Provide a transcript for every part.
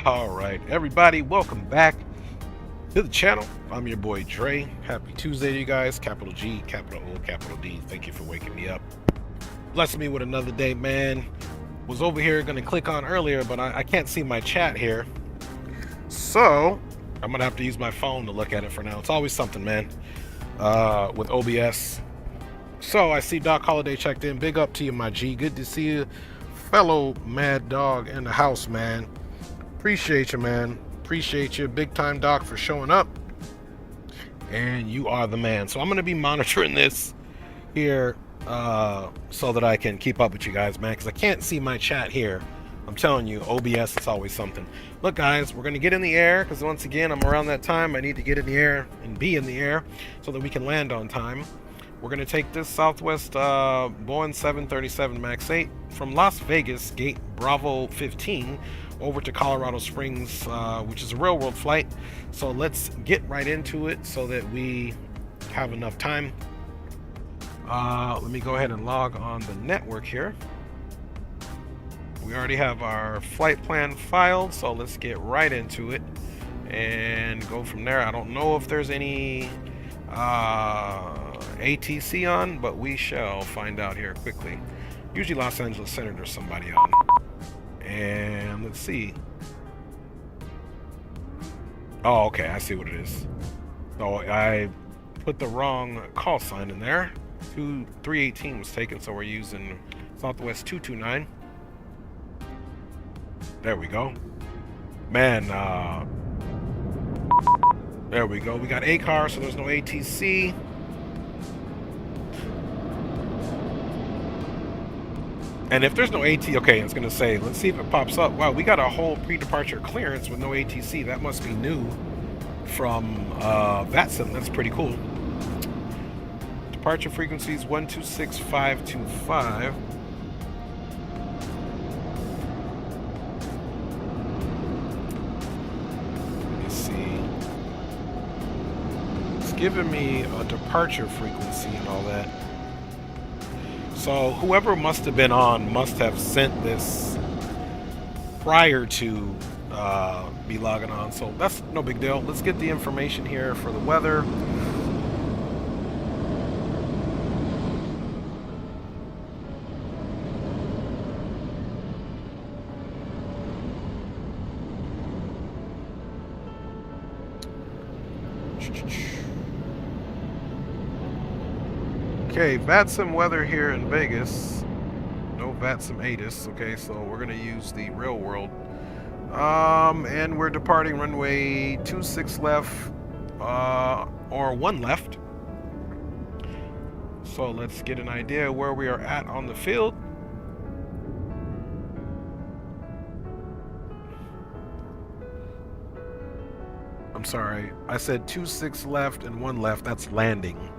All right, everybody, welcome back to the channel. I'm your boy Dre. Happy Tuesday to you guys. Capital G, capital O, capital D. Thank you for waking me up. Blessing me with another day, man. Was over here gonna click on earlier, but I can't see my chat here. So I'm gonna have to use my phone to look at it for now. It's always something, man, with OBS. So I see Doc Holiday checked in. Big up to you, my G. Good to see you, fellow Mad Dog in the house, man. Appreciate you, man. Appreciate you. Big time, Doc, for showing up. And you are the man. So I'm going to be monitoring this here so that I can keep up with you guys, man, because I can't see my chat here. I'm telling you, OBS is always something. Look, guys, we're going to get in the air because once again, I'm around that time. I need to get in the air and be in the air so that we can land on time. We're going to take this Southwest Boeing 737 MAX 8 from Las Vegas, gate Bravo 15, over to Colorado Springs, which is a real-world flight. So let's get right into it so that we have enough time. Let me go ahead and log on the network here. We already have our flight plan filed, so let's get right into it and go from there. I don't know if there's any ATC on, but we shall find out here quickly. Usually Los Angeles Center, there's somebody on. And let's see. Oh, okay, I see what it is. So I put the wrong call sign in there. 318 was taken, so we're using Southwest 229. There we go. Man, there we go. We got a car, so there's no ATC. And if there's no AT, okay, it's gonna say, let's see if it pops up. Wow, we got a whole pre-departure clearance with no ATC. That must be new from VATSIM. That's pretty cool. Departure frequencies 126525. Let me see. It's giving me a departure frequency and all that. So whoever must have been on must have sent this prior to me logging on. So that's no big deal. Let's get the information here for the weather. Okay, VATSIM weather here in Vegas. No VATSIM ATIS. Okay, so we're gonna use the real world. And we're departing runway 26 left, or 1 left. So let's get an idea where we are at on the field. I'm sorry, I said 26 left and 1 left. That's landing.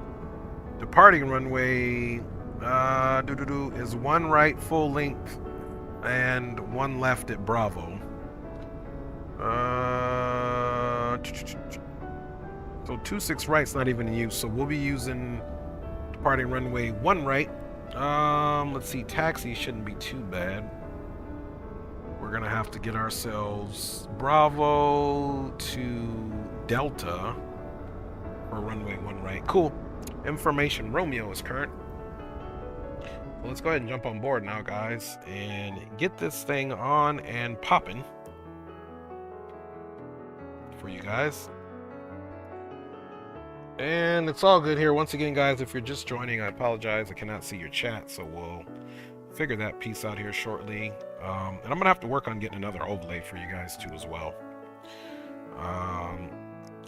Departing runway is 1 right full length and 1 left at Bravo. So 26 right's not even in use, so we'll be using departing runway 1 right. Let's see, taxi shouldn't be too bad. We're gonna have to get ourselves Bravo to Delta for runway 1 right. Cool. Information Romeo is current. So let's go ahead and jump on board now, guys, and get this thing on and popping for you guys. And it's all good here. Once again, guys, if you're just joining, I apologize. I cannot see your chat, so we'll figure that piece out here shortly. And I'm gonna have to work on getting another overlay for you guys too as well.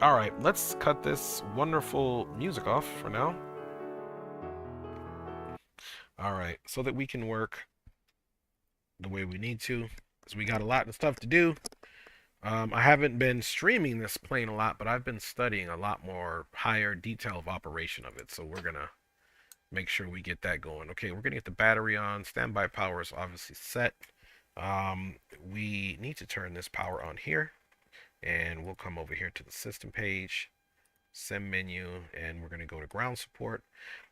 All right, let's cut this wonderful music off for now. All right, so that we can work the way we need to, because we got a lot of stuff to do. I haven't been streaming this plane a lot, but I've been studying a lot more higher detail of operation of it. So we're gonna make sure we get that going. Okay, we're gonna get the battery on. Standby power is obviously set. We need to turn this power on here. And we'll come over here to the system page, sim menu, and we're going to go to ground support.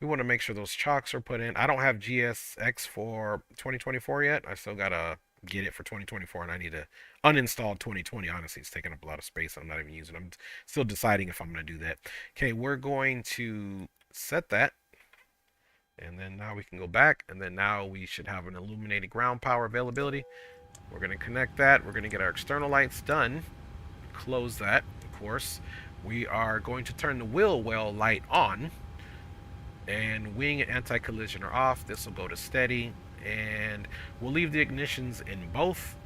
We want to make sure those chocks are put in. I don't have GSX for 2024 yet. I still got to get it for 2024, and I need to uninstall 2020. Honestly, it's taking up a lot of space. I'm not even using it. I'm still deciding if I'm going to do that. Okay, we're going to set that. And then now we can go back, and then now we should have an illuminated ground power availability. We're going to connect that. We're going to get our external lights done. Close that, of course. We are going to turn the wheel well light on, and wing and anti-collision are off. This will go to steady, and we'll leave the ignitions in both.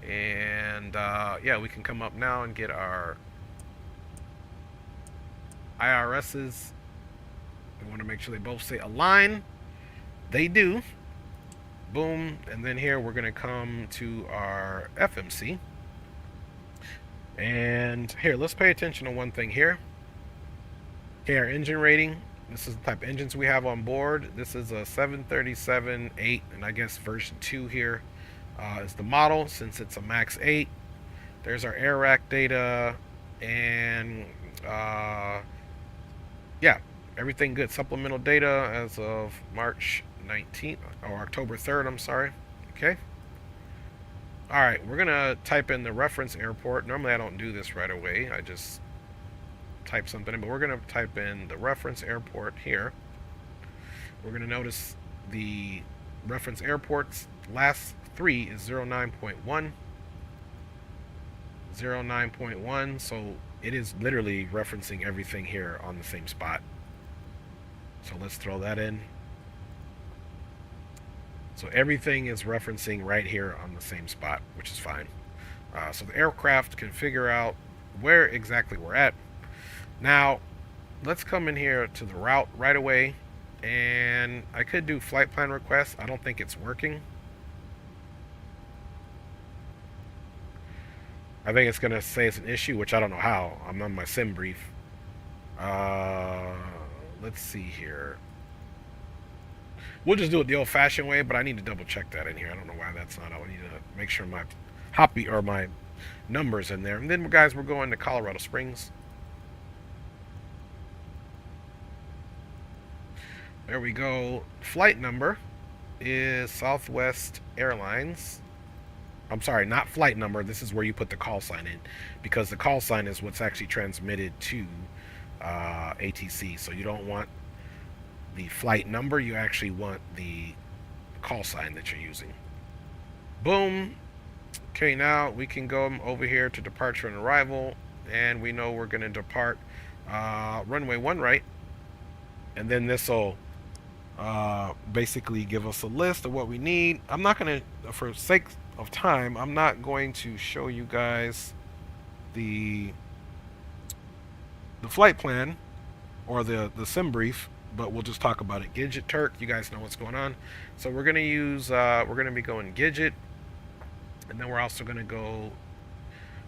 And yeah, we can come up now and get our IRSs. We want to make sure they both say align. They do. Boom. And then here we're going to come to our FMC. And here, let's pay attention to one thing here. Okay, our engine rating. This is the type of engines we have on board. This is a 737-8, and I guess version 2 here is the model, since it's a max 8. There's our air rack data, and yeah, everything good. Supplemental data as of March 19th, or October 3rd, I'm sorry. Okay. All right, we're gonna type in the reference airport. Normally I don't do this right away. I just type something in, but we're gonna type in the reference airport here. We're gonna notice the reference airport's last 3 is 09.1. 09.1, so it is literally referencing everything here on the same spot. So let's throw that in. So everything is referencing right here on the same spot, which is fine. So the aircraft can figure out where exactly we're at. Now, let's come in here to the route right away, and I could do flight plan request. I don't think it's working. I think it's going to say it's an issue, which I don't know how. I'm on my sim brief. Let's see here. We'll just do it the old-fashioned way, but I need to double-check that in here. I don't know why that's not. I need to make sure my hoppy or my numbers in there. And then, guys, we're going to Colorado Springs. There we go. Flight number is Southwest Airlines. I'm sorry, not flight number. This is where you put the call sign in, because the call sign is what's actually transmitted to ATC. So you don't want the flight number. You actually want the call sign that you're using. Boom. Okay, now we can go over here to departure and arrival, and we know we're going to depart runway 1 right, and then this will basically give us a list of what we need. I'm not going to, for sake of time, I'm not going to show you guys the flight plan or the sim brief, but we'll just talk about it. Gidget Turk, you guys know what's going on. So we're going to use we're going to be going Gidget, and then we're also going to go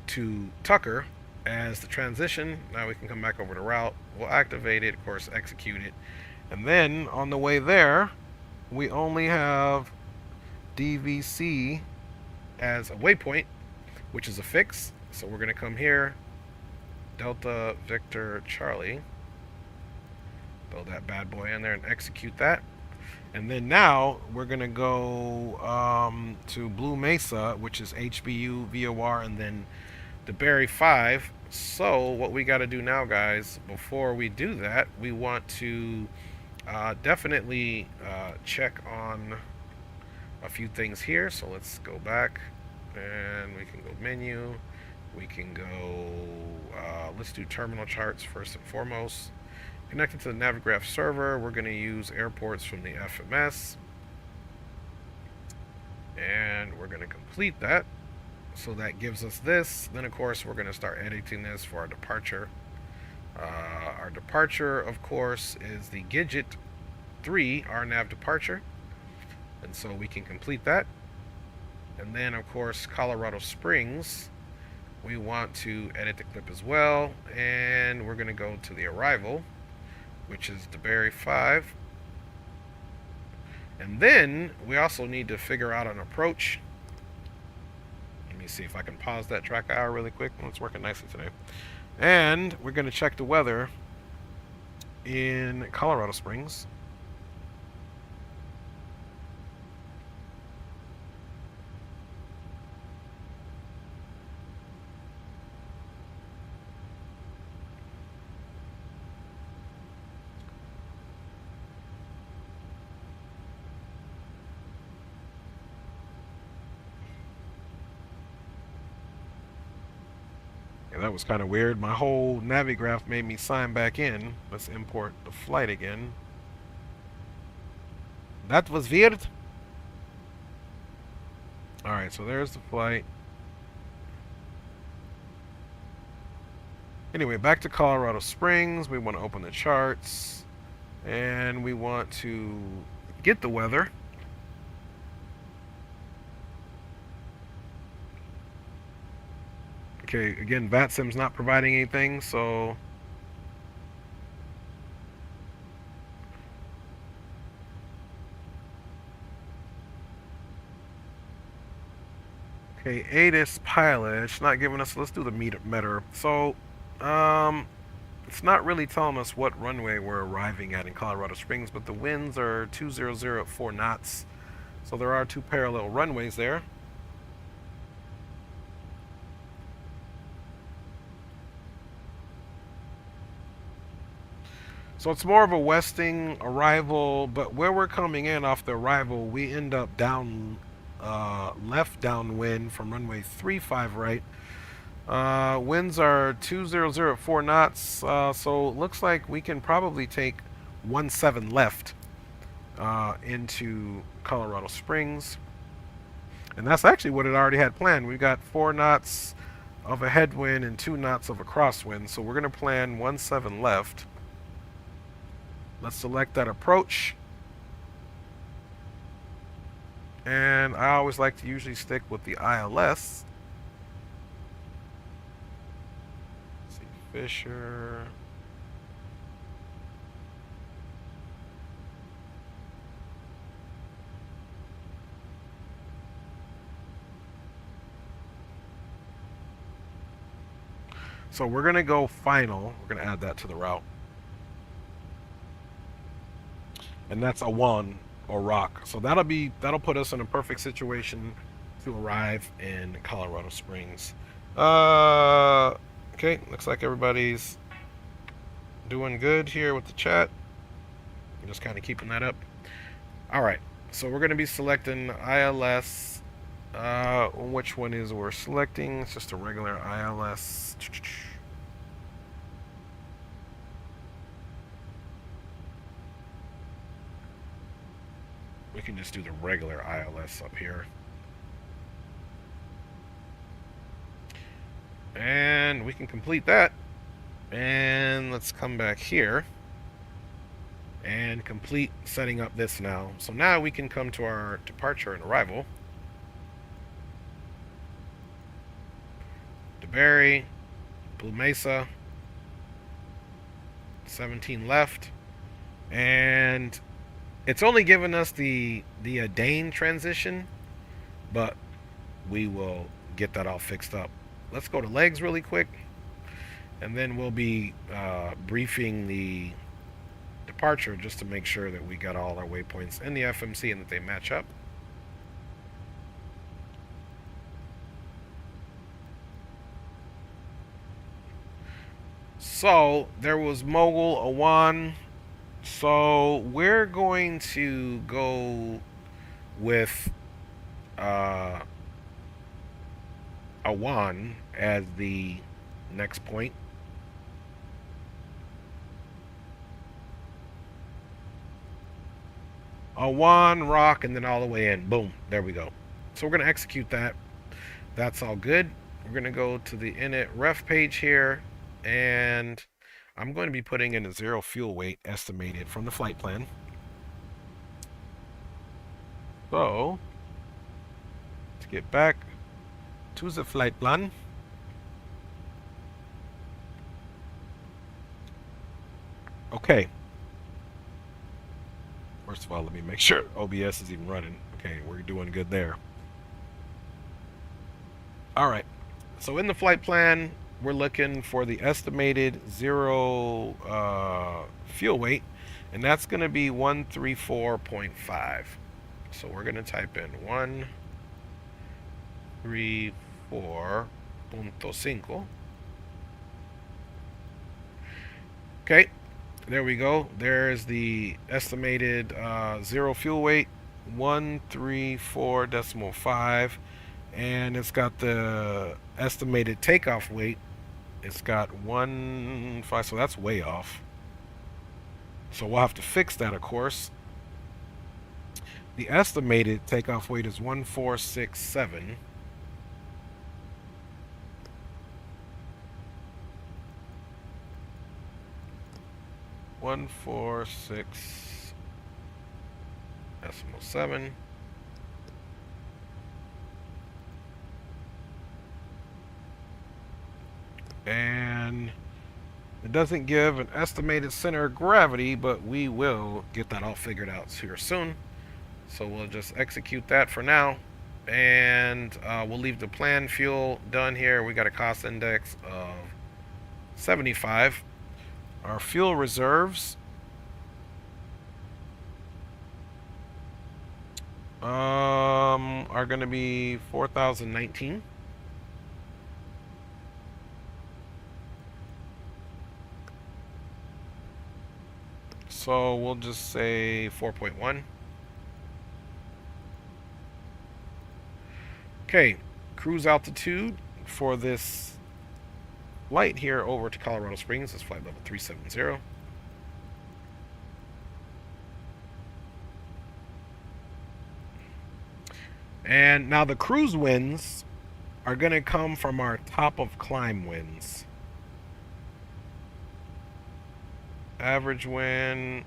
to Tucker as the transition. Now we can come back over to route. We'll activate it, of course, execute it, and then on the way there we only have DVC as a waypoint, which is a fix. So we're going to come here, Delta Victor Charlie, throw that bad boy in there and execute that. And then now we're going to go to Blue Mesa, which is HBU, VOR, and then the Berry 5. So what we got to do now, guys, before we do that, we want to definitely check on a few things here. So let's go back, and we can go menu. We can go, let's do terminal charts first and foremost. Connected to the Navigraph server, we're going to use airports from the FMS. And we're going to complete that. So that gives us this. Then, of course, we're going to start editing this for our departure. Our departure, of course, is the Gidget 3 RNAV departure. And so we can complete that. And then, of course, Colorado Springs, we want to edit the clip as well. And we're going to go to the arrival, which is the Berry 5. And then we also need to figure out an approach. Let me see if I can pause that track hour really quick. It's working nicely today. And we're going to check the weather in Colorado Springs. Yeah, that was kind of weird. My whole Navigraph made me sign back in. Let's import the flight again. That was weird. Alright, so there's the flight. Anyway, back to Colorado Springs. We want to open the charts. And we want to get the weather. Okay, again, VATSIM's not providing anything, so okay, ATIS pilot, it's not giving us, let's do the meter. So, it's not really telling us what runway we're arriving at in Colorado Springs, but the winds are 200 at 4 knots, so there are 2 parallel runways there. So it's more of a westing arrival, but where we're coming in off the arrival, we end up down left downwind from runway 35 right. Winds are 200 at 4 knots, so it looks like we can probably take 17 left into Colorado Springs. And that's actually what it already had planned. We've got 4 knots of a headwind and 2 knots of a crosswind, so we're going to plan 17 left. Let's select that approach. And I always like to usually stick with the ILS. Let's see, Fisher. So we're going to go final. We're going to add that to the route. And that's a one or rock. So that'll put us in a perfect situation to arrive in Colorado Springs. Okay, looks like everybody's doing good here with the chat. I'm just kind of keeping that up. All right, so we're going to be selecting ILS. Which one is we're selecting? It's just a regular ILS. We can just do the regular ILS up here. And we can complete that. And let's come back here and complete setting up this now. So now we can come to our departure and arrival. DeBerry, Blue Mesa, 17 left. And it's only given us the Dane transition, but we will get that all fixed up. Let's go to legs really quick, and then we'll be briefing the departure just to make sure that we got all our waypoints in the FMC and that they match up. So there was Mogul, Awan. So we're going to go with Awan as the next point. Awan, rock, and then all the way in. Boom. There we go. So we're going to execute that. That's all good. We're going to go to the init ref page here, and I'm going to be putting in a 0 fuel weight estimated from the flight plan. So, let's get back to the flight plan. Okay. First of all, let me make sure OBS is even running. Okay, we're doing good there. All right. So in the flight plan, we're looking for the estimated 0 fuel weight, and that's going to be 134.5. So we're going to type in 134.5. Okay, there we go. There's the estimated 0 fuel weight, 134.5, and it's got the estimated takeoff weight. It's got 1.5, so that's way off. So we'll have to fix that, of course. The estimated takeoff weight is 1.467. .7. And it doesn't give an estimated center of gravity, but we will get that all figured out here soon. So we'll just execute that for now, and we'll leave the planned fuel done here. We got a cost index of 75. Our fuel reserves are going to be 4,019. So we'll just say 4.1. Okay, cruise altitude for this flight here over to Colorado Springs is flight level 370. And now the cruise winds are going to come from our top of climb winds. Average wind.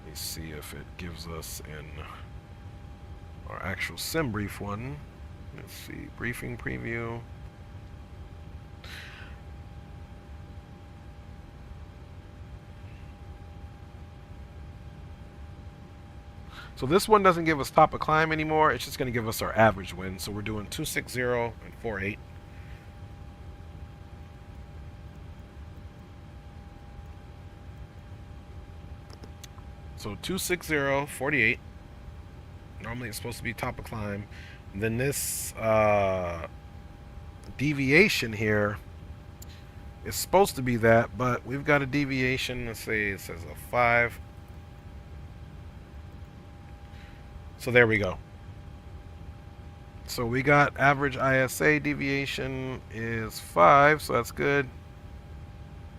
Let me see if it gives us in our actual sim brief one. Let's see, briefing preview. So this one doesn't give us top of climb anymore. It's just going to give us our average wind. So we're doing 260 and 48. So 260, 48. Normally it's supposed to be top of climb. And then this deviation here is supposed to be that, but we've got a deviation. Let's say it says a 5. So there we go. So we got average ISA deviation is 5, so that's good.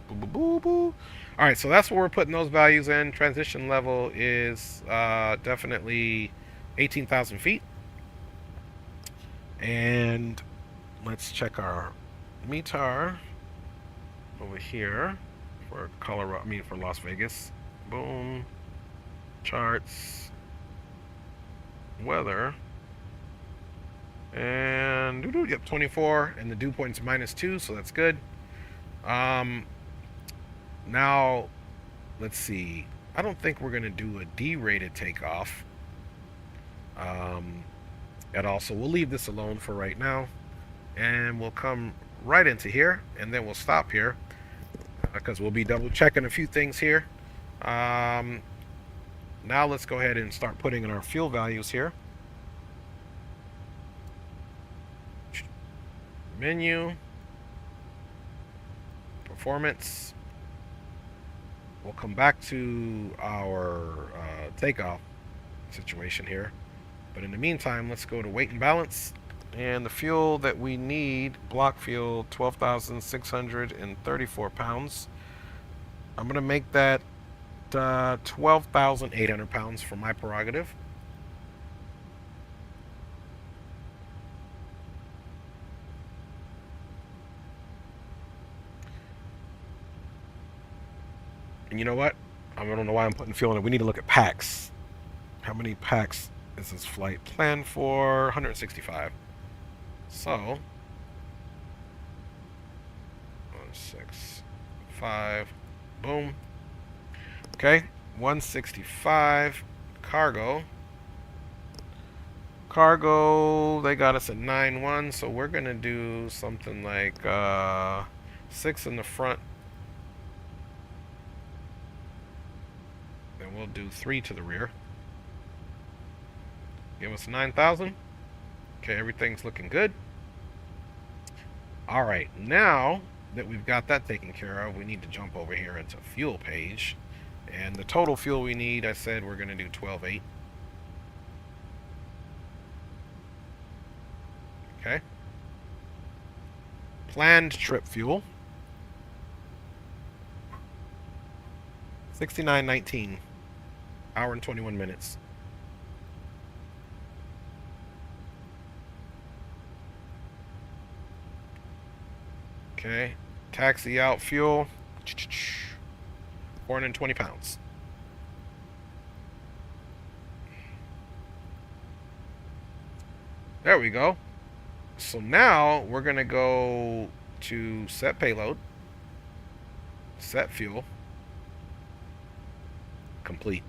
Boo, boo, boo, boo. All right, so that's where we're putting those values in. Transition level is definitely 18,000 feet. And let's check our METAR over here for Colorado. I mean for Las Vegas. Boom. Charts. Weather. And yep, 24, and the dew point is -2, so that's good. Now, let's see. I don't think we're going to do a D-rated takeoff at all, so we'll leave this alone for right now. And we'll come right into here, and then we'll stop here because we'll be double checking a few things here. Now let's go ahead and start putting in our fuel values here. Menu, performance. We'll come back to our takeoff situation here, but in the meantime, let's go to weight and balance. And the fuel that we need, block fuel, 12,634 pounds. I'm gonna make that 12,800 pounds for my prerogative. And you know what? I don't know why I'm putting fuel in it. We need to look at packs. How many packs is this flight planned for? 165. So, 165. Boom. Okay, 165. Cargo. Cargo, they got us at 9.1, so we're going to do something like 6 in the front. And we'll do 3 to the rear. Give us 9,000. Okay, everything's looking good. All right, now that we've got that taken care of, we need to jump over here into fuel page. And the total fuel we need, I said we're going to do 12.8. Okay. Planned trip fuel. 69.19. Hour and 21 minutes. Okay. Taxi out fuel. 420 pounds. There we go. So now we're going to go to set payload, set fuel, complete.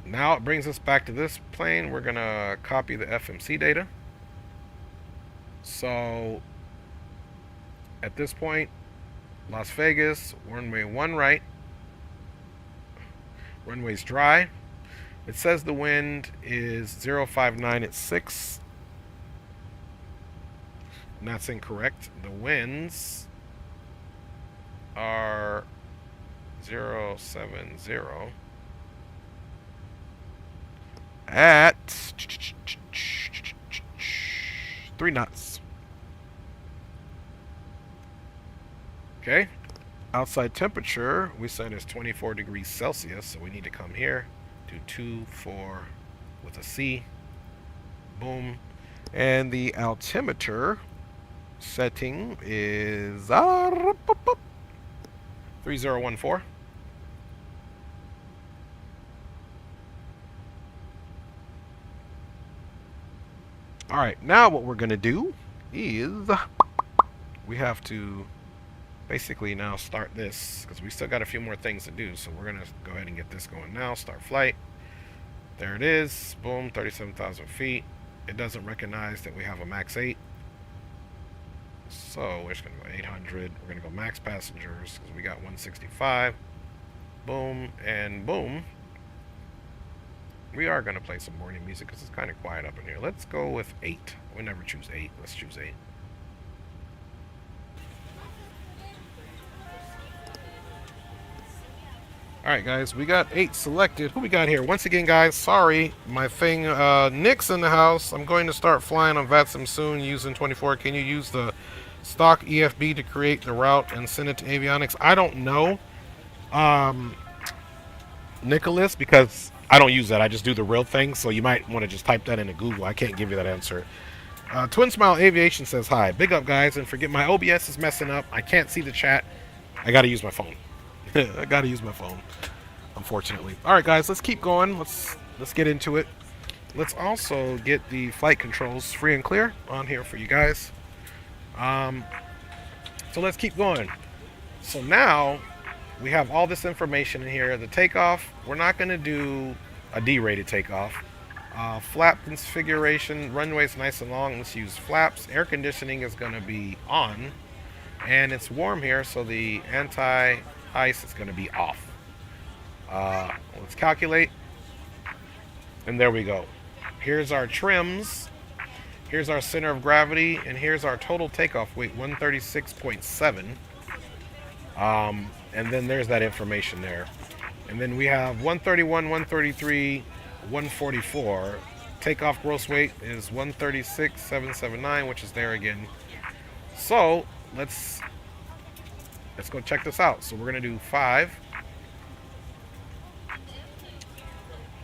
Now it brings us back to this plane. We're going to copy the FMC data. So at this point, Las Vegas, runway 1 right, runway's dry. It says the wind is 059 at 6. And that's incorrect. The winds are 070 at 3 knots. Okay. Outside temperature we said is 24 degrees Celsius, so we need to come here, do 24 with a C. Boom. And the altimeter setting is 3014. All right, now what we're going to do is we have to basically now start this, because we still got a few more things to do. So we're going to go ahead and get this going now. Start flight. There it is. Boom, 37,000 feet. It doesn't recognize that we have a max 8. So we're just going to go 800. We're going to go max passengers because we got 165. Boom and boom. We are going to play some morning music because it's kind of quiet up in here. Let's go with 8. We never choose 8. Let's choose 8. Alright guys, we got 8 selected. Who we got here? Once again guys, sorry, my thing, Nick's in the house. I'm going to start flying on VATSIM soon using 24. Can you use the stock EFB to create the route and send it to avionics? I don't know, Nicholas, because I don't use that. I just do the real thing, so you might want to just type that into Google. I can't give you that answer. Twin Smile Aviation says hi. Big up guys, and forget my OBS is messing up. I can't see the chat. I got to use my phone. I gotta use my phone, unfortunately. All right, guys, let's keep going. Let's get into it. Let's also get the flight controls free and clear on here for you guys. So let's keep going. So now we have all this information in here. The takeoff, we're not going to do a D-rated takeoff. Flap configuration, runway's nice and long. Let's use flaps. Air conditioning is going to be on, and it's warm here, so the anti-ice is going to be off. Let's calculate, and there we go. Here's our trims. Here's our center of gravity, and here's our total takeoff weight, 136.7. And then there's that information there. And then we have 131, 133, 144. Takeoff gross weight is 136,779, which is there again. So let's go check this out. So we're gonna do 5,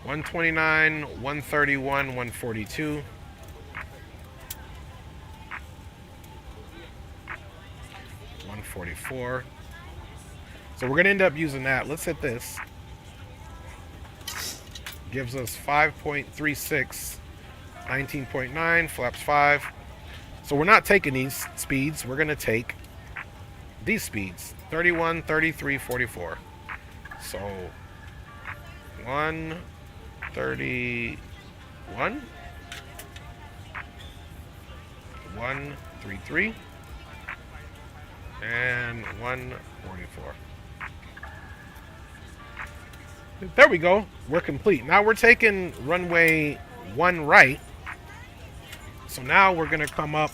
129, 131, 142. 144. So we're going to end up using that. Let's hit this. Gives us 5.36, 19.9, flaps 5. So we're not taking these speeds. We're going to take these speeds. 31, 33, 44. So 131, 133. And 144. There we go. We're complete. Now we're taking runway 1 right. So now we're going to come up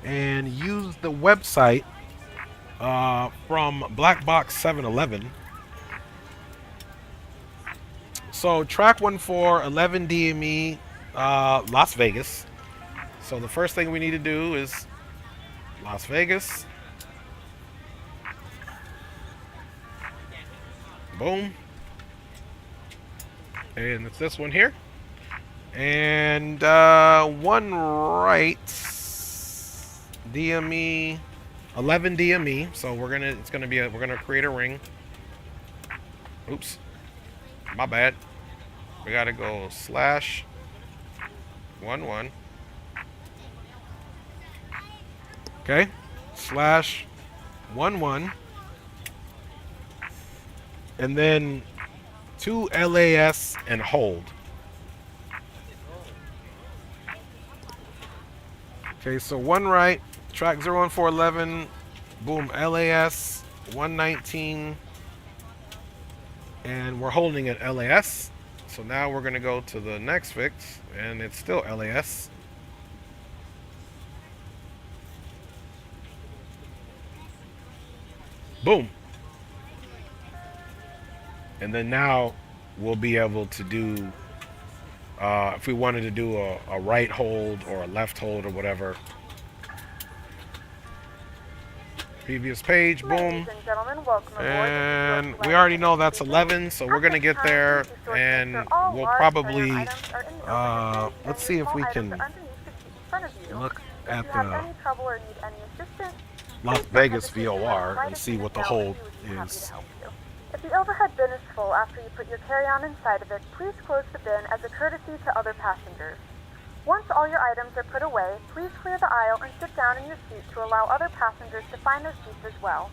and use the website from Black Box 711. So track 14, 11 DME, Las Vegas. So the first thing we need to do is Las Vegas. Boom. And it's this one here. And 1 right DME, 11 DME. So we're gonna create a ring. Oops. My bad. We gotta go /11. Okay. /11. And then 2 LAS and hold. Okay, so 1 right, track 01411, boom, LAS, 119, and we're holding at LAS. So now we're going to go to the next fix, and it's still LAS. Boom. And then now we'll be able to do, if we wanted to do a right hold or a left hold or whatever. Previous page, boom. And we already know that's 11, so we're going to get there, and we'll probably, let's see if we can look at the Las Vegas VOR and see what the hold is. If the overhead bin is full after you put your carry-on inside of it, please close the bin as a courtesy to other passengers. Once all your items are put away, please clear the aisle and sit down in your seat to allow other passengers to find their seats as well.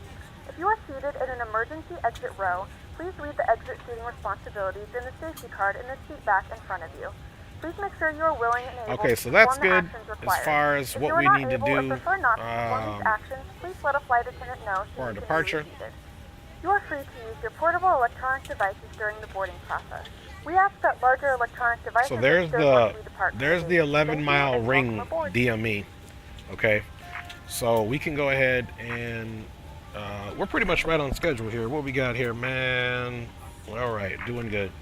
If you are seated in an emergency exit row, please read the exit seating responsibilities in the safety card in the seat back in front of you. Please make sure you are willing and able okay, to so that's perform good the actions required. as far as if what you are we not need to able do or prefer not to perform these actions, please let a flight attendant know so for our you can departure. be seated. You are free to use your portable electronic devices during the boarding process. We ask that larger electronic devices. So there's the 11-mile ring DME. Okay, so we can go ahead and we're pretty much right on schedule here. What we got here, man? All right, doing good.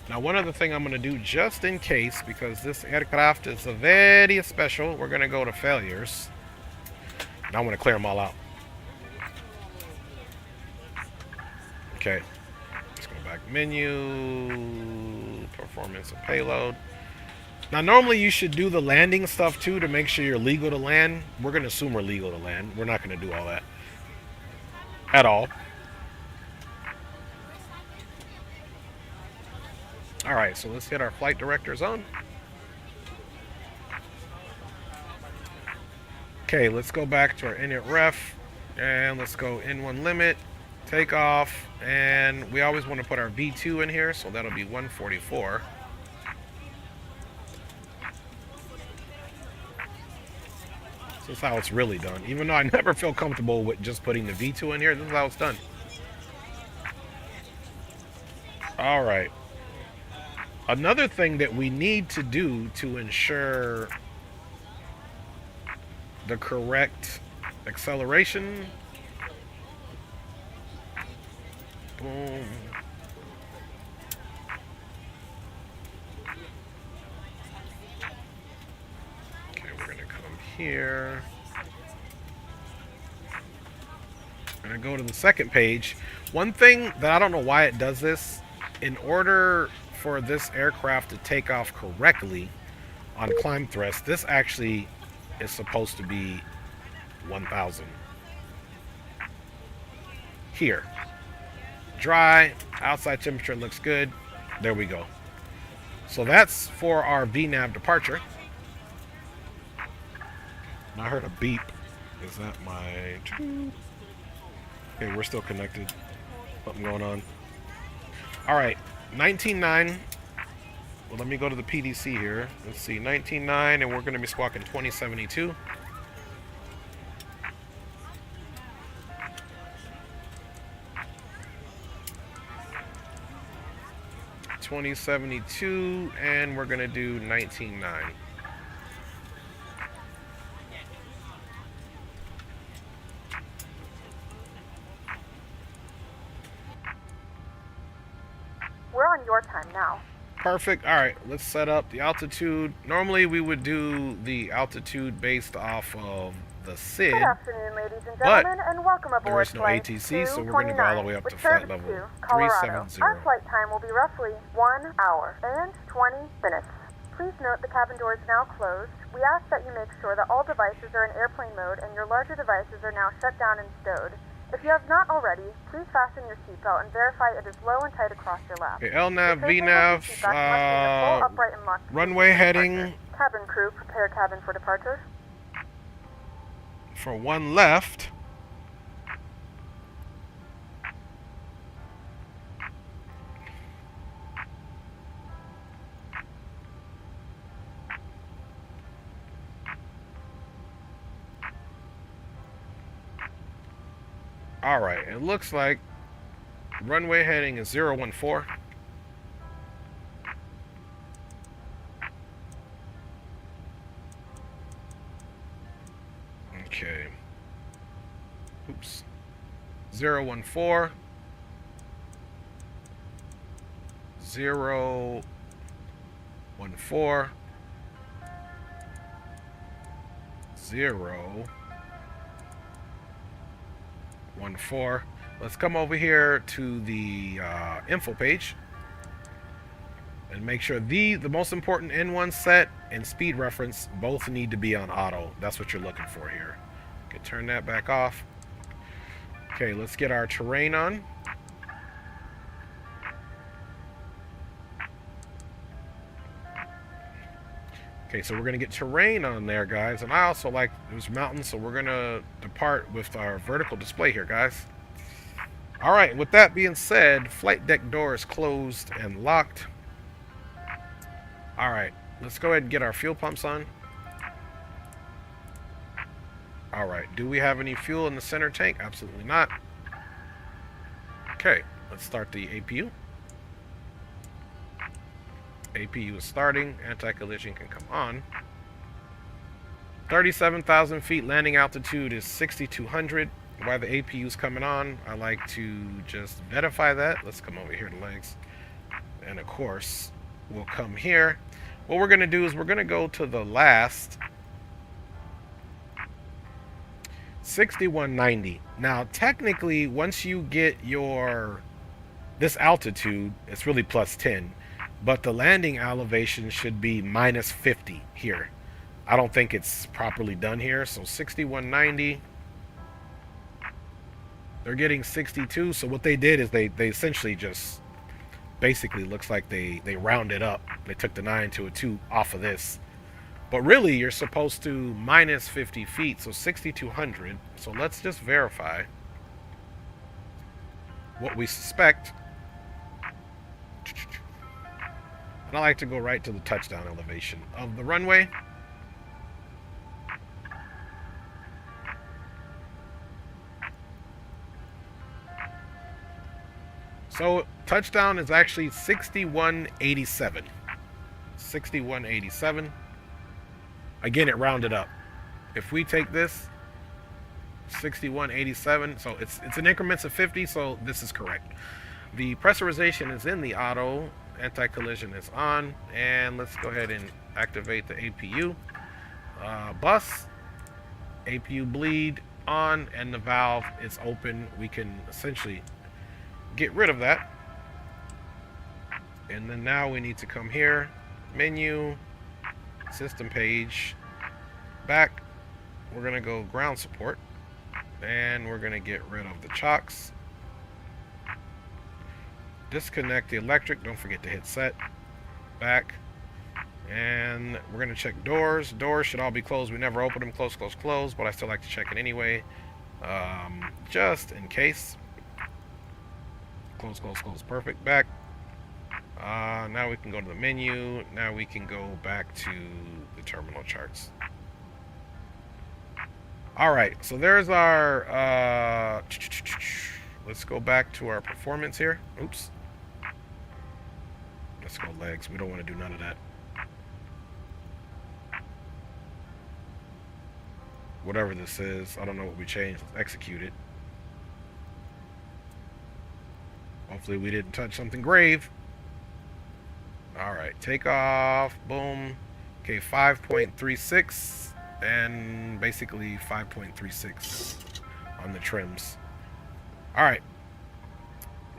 Now, one other thing I'm going to do just in case, because this aircraft is very special, we're going to go to failures. And I want to clear them all out. Okay. Let's go back menu, performance and payload. Now, normally you should do the landing stuff too to make sure you're legal to land. We're going to assume we're legal to land. We're not going to do all that at all. All right, so let's hit our flight directors on. Okay, let's go back to our init ref, and let's go N1 limit, takeoff, and we always want to put our V2 in here, so that'll be 144. So this is how it's really done. Even though I never feel comfortable with just putting the V2 in here, this is how it's done. All right. Another thing that we need to do to ensure the correct acceleration. Boom. Okay, we're going to come here. I'm going to go to the second page. One thing that I don't know why it does this, in order for this aircraft to take off correctly on climb thrust, this actually is supposed to be 1,000. Here. Dry, outside temperature looks good. There we go. So that's for our VNAV departure. And I heard a beep. Is that my... Okay, we're still connected. Something going on. Alright, 19.9. Well, let me go to the PDC here. Let's see, 19.9, and we're going to be squawking 2072. And we're going to do 19.9. We're on your time now. Perfect. All right, let's set up the altitude. Normally we would do the altitude based off of the SID. Good afternoon, ladies and gentlemen, and welcome aboard. There is no ATC, so we're going to go all the way up to flight level 370. Our flight time will be roughly 1 hour and 20 minutes. Please note the cabin door is now closed. We ask that you make sure that all devices are in airplane mode and your larger devices are now shut down and stowed. If you have not already, please fasten your seatbelt and verify it is low and tight across your lap. Okay, LNAV, VNAV, runway heading. Cabin crew, prepare cabin for departure. For one left. All right, it looks like runway heading is 014. 014, 014, 014. Let's come over here to the info page and make sure the most important N1 set and speed reference both need to be on auto. That's what you're looking for here. Okay, turn that back off. Okay, let's get our terrain on. Okay, so we're going to get terrain on there, guys. And I also like those mountains, so we're going to depart with our vertical display here, guys. All right, with that being said, flight deck door is closed and locked. All right, let's go ahead and get our fuel pumps on. All right, do we have any fuel in the center tank? Absolutely not. Okay, let's start the APU. APU is starting. Anti-collision can come on. 37,000 feet landing altitude is 6,200. While the APU is coming on, I like to just verify that. Let's come over here to legs. And of course, we'll come here. What we're going to do is we're going to go to the last 6190. Now, technically, once you get this altitude, it's really plus 10. But the landing elevation should be minus 50 here. I don't think it's properly done here. So 6190. They're getting 62. So what they did is they essentially just basically looks like they rounded up. They took the 9 to a 2 off of this. But really, you're supposed to minus 50 feet. So 6,200. So let's just verify what we suspect. And I like to go right to the touchdown elevation of the runway. So touchdown is actually 6187. 6187. Again, it rounded up. If we take this 6187, so it's in increments of 50, so this is correct. The pressurization is in the auto. Anti-collision is on, and let's go ahead and activate the APU. Bus, APU bleed on, and the valve is open. We can essentially get rid of that. And then now we need to come here, menu, system page, back. We're going to go ground support, and we're going to get rid of the chocks. Disconnect the electric. Don't forget to hit set. Back. And we're going to check doors. Doors should all be closed. We never open them. Close, close, close. But I still like to check it anyway. Just in case. Close, close, close. Perfect. Back. Now we can go to the menu. Now we can go back to the terminal charts. Alright. So there's our... let's go back to our performance here. Oops. Let's go legs. We don't want to do none of that. Whatever this is, I don't know what we changed. Let's execute it. Hopefully we didn't touch something grave. Alright, take off. Boom. Okay, 5.36 and basically 5.36 on the trims. Alright.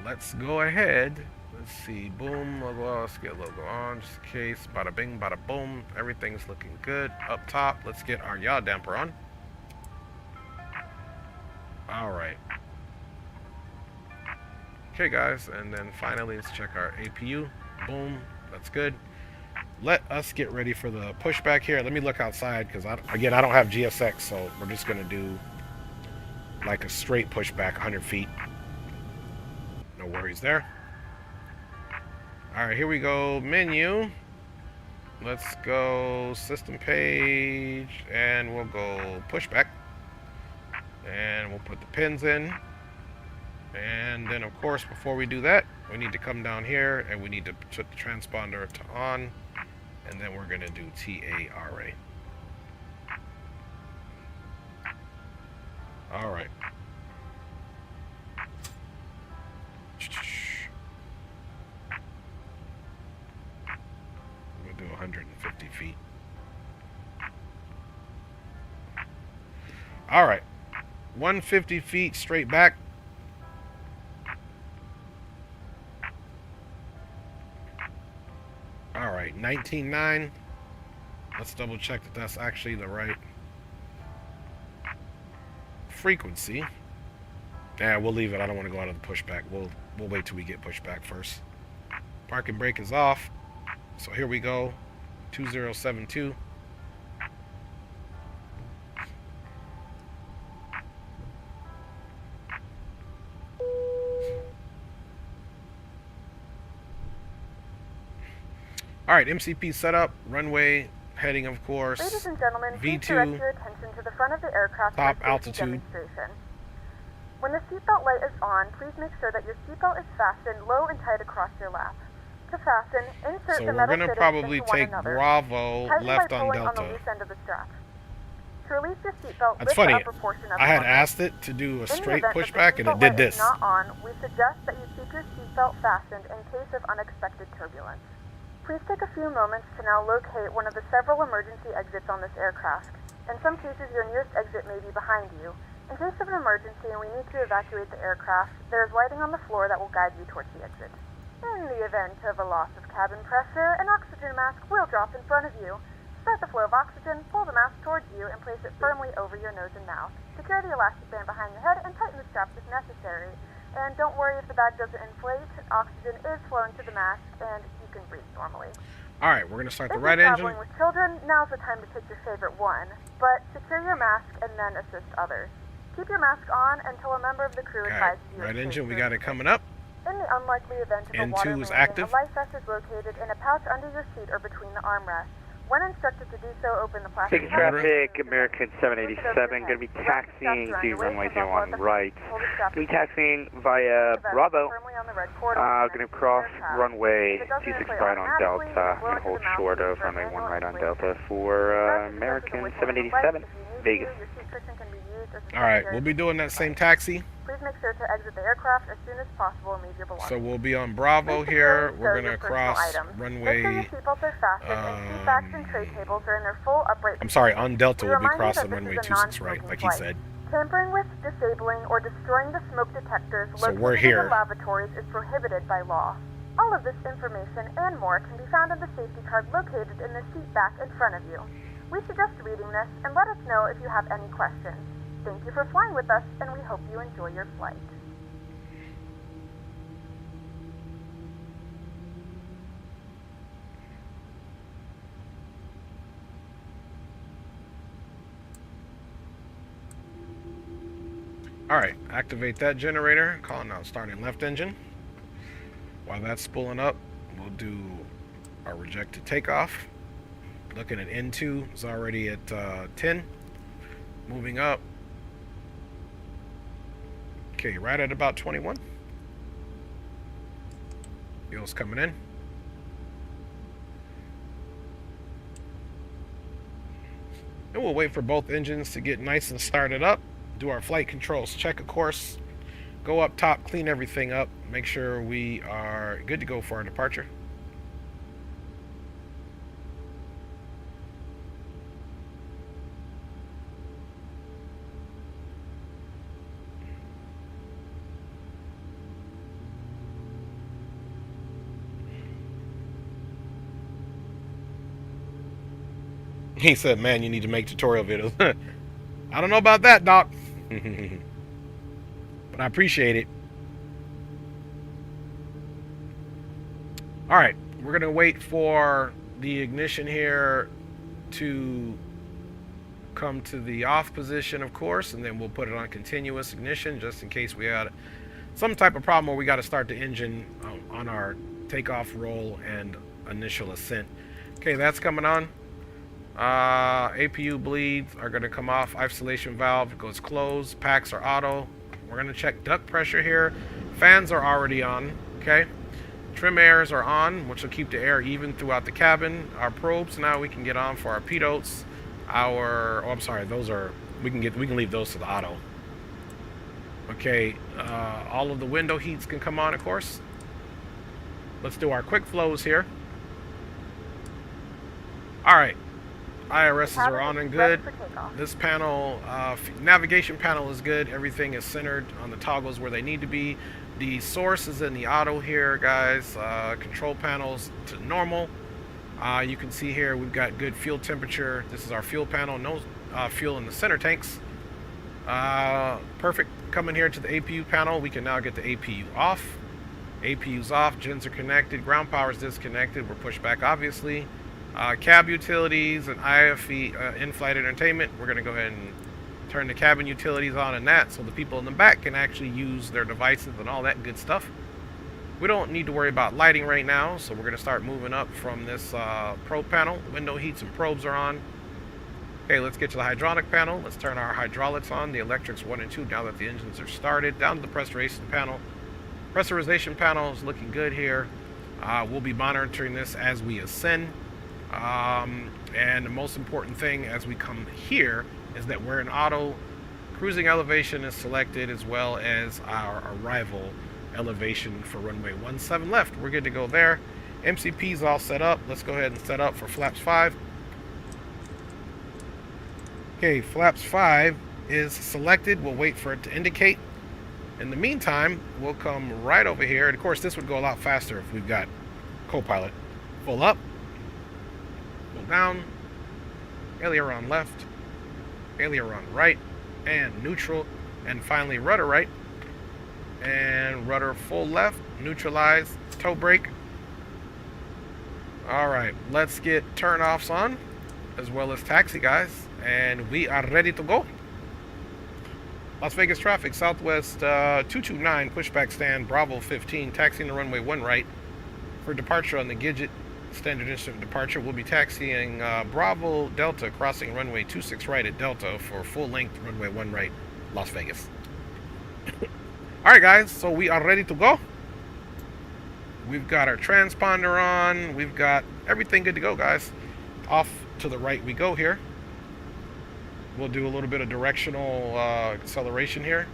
Let's go ahead. Let's see. Boom. Logo. Let's get logo on just in case. Bada bing, bada boom. Everything's looking good. Up top, let's get our yaw damper on. Alright. Okay, guys. And then finally, let's check our APU. Boom. That's good. Let us get ready for the pushback here. Let me look outside because, again, I don't have GSX, so we're just going to do like a straight pushback 100 feet. No worries there. Alright, here we go. Menu. Let's go system page. And we'll go pushback. And we'll put the pins in. And then, of course, before we do that, we need to come down here and we need to put the transponder to on. And then we're going to do TARA. Alright. 150 feet. All right, 150 feet straight back. All right, 19.9. Let's double check that that's actually the right frequency. Yeah, we'll leave it. I don't want to go out of the pushback. We'll wait till we get pushback first. Parking brake is off. So here we go. 2072. All right, MCP setup, runway heading, of course. Ladies and gentlemen, please V2, direct your attention to the front of the aircraft top for safety altitude. demonstration. When the seatbelt light is on, please make sure that your seatbelt is fastened low and tight across your lap. To fasten, insert So the we're metal gonna fittings probably into one take another. Bravo Tighten left by on pulling Delta. on the loose end of the strap. To release your seatbelt, That's lift funny. the upper portion of I the had armrest. asked it to do a In the straight event that the pushback, and it seatbelt did light this. is not on, we suggest that you keep your seatbelt fastened in case of unexpected turbulence. Please take a few moments to now locate one of the several emergency exits on this aircraft. In some cases, your nearest exit may be behind you. In case of an emergency and we need to evacuate the aircraft, there is lighting on the floor that will guide you towards the exit. In the event of a loss of cabin pressure, an oxygen mask will drop in front of you. Start the flow of oxygen, pull the mask towards you, and place it firmly over your nose and mouth. Secure the elastic band behind your head and tighten the straps if necessary. And don't worry if the bag doesn't inflate. Oxygen is flowing to the mask, and you can breathe normally. All right, we're gonna start the If right you're engine. traveling with children, now's the time to pick your favorite one. But secure your mask and then assist others. Keep your mask on until a member of the crew All right, advises you. right of engine, we safe got it services. coming up. In the unlikely event of a N2 water is landing, active. a life vest is located in a pouch under your seat or between the armrests. When instructed to do so, open the plastic Taking bag. traffic, American 787, going to be taxiing to runway 01 right. Going to be taxiing via Bravo. Going to cross runway 26 right on Delta and hold short of runway 1 right on Delta for American 787, Vegas. All right, we'll be doing that same taxi. Please make sure to exit the aircraft as soon as possible and leave your belongings. So we'll be on Bravo here. We're gonna cross runway. Make sure your seatbelts are fastened and seat backs and tray tables are in their full upright. I'm sorry, on Delta We we'll be remind you crossing that this runway is a 26 right, non-smoking like he flight. said. Tampering with, disabling, or destroying the smoke detectors So located we're in here. the lavatories is prohibited by law. All of this information and more can be found in the safety card located in the seat back in front of you. We suggest reading this and let us know if you have any questions. Thank you for flying with us, and we hope you enjoy your flight. All right, activate that generator. Calling out starting left engine. While that's spooling up, we'll do our rejected takeoff. Looking at N2 is already at 10. Moving up. Okay, right at about 21. Fuel's coming in. And we'll wait for both engines to get nice and started up. Do our flight controls check, of course. Go up top, clean everything up. Make sure we are good to go for our departure. He said, man, you need to make tutorial videos. I don't know about that, Doc. But I appreciate it. All right, we're going to wait for the ignition here to come to the off position, of course, and then we'll put it on continuous ignition just in case we had some type of problem where we got to start the engine on our takeoff roll and initial ascent. Okay, that's coming on. APU bleeds are going to come off. Isolation valve goes closed. Packs are auto. We're going to check duct pressure here. Fans are already on. Okay. Trim airs are on, which will keep the air even throughout the cabin. Our probes now we can get on for our pidotes. I'm sorry, those are we can leave those to the auto. Okay. All of the window heats can come on, of course. Let's do our quick flows here. All right, IRSs are on and good. This panel, navigation panel is good. Everything is centered on the toggles where they need to be. The source is in the auto here, guys. Control panels to normal. You can see here we've got good fuel temperature. This is our fuel panel. No fuel in the center tanks. Perfect. Coming here to the APU panel, we can now get the APU off. APU's off. Gens are connected. Ground power is disconnected. We're pushed back, obviously. Cab utilities and IFE in-flight entertainment. We're going to go ahead and turn the cabin utilities on and that, so the people in the back can actually use their devices and all that good stuff. We don't need to worry about lighting right now, so we're going to start moving up from this probe panel. Window heats and probes are on. Okay, let's get to the hydraulic panel. Let's turn our hydraulics on, the electrics 1 and 2, now that the engines are started. Down to the pressurization panel. Pressurization panel is looking good here. We'll be monitoring this as we ascend. And the most important thing as we come here is that we're in auto. Cruising elevation is selected, as well as our arrival elevation for runway 17 left. We're good to go there. MCP is all set up. Let's go ahead and set up for flaps 5. Okay, flaps 5 is selected. We'll wait for it to indicate. In the meantime, we'll come right over here. And of course, this would go a lot faster if we've got co-pilot. Full up, full down, aileron left, aileron right, and neutral, and finally rudder right, and rudder full left, neutralize, toe brake. All right, let's get turn-offs on, as well as taxi, guys, and we are ready to go. Las Vegas traffic, Southwest 229, pushback stand, Bravo 15, taxiing the runway 1 right. For departure on the Gidget, standard instant departure, we'll be taxiing Bravo Delta, crossing runway 26 right at Delta for full length runway 1 right, Las Vegas. All right, guys, so we are ready to go. We've got our transponder on. We've got everything good to go, guys. Off to the right we go here. We'll do a little bit of directional acceleration here.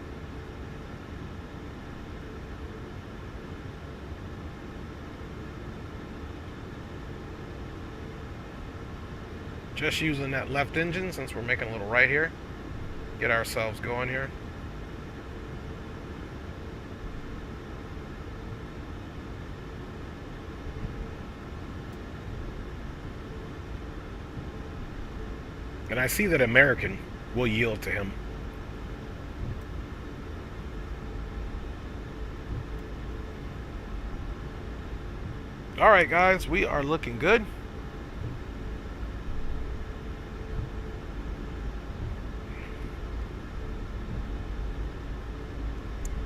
Just using that left engine since we're making a little right here. Get ourselves going here. And I see that American will yield to him. All right, guys, we are looking good.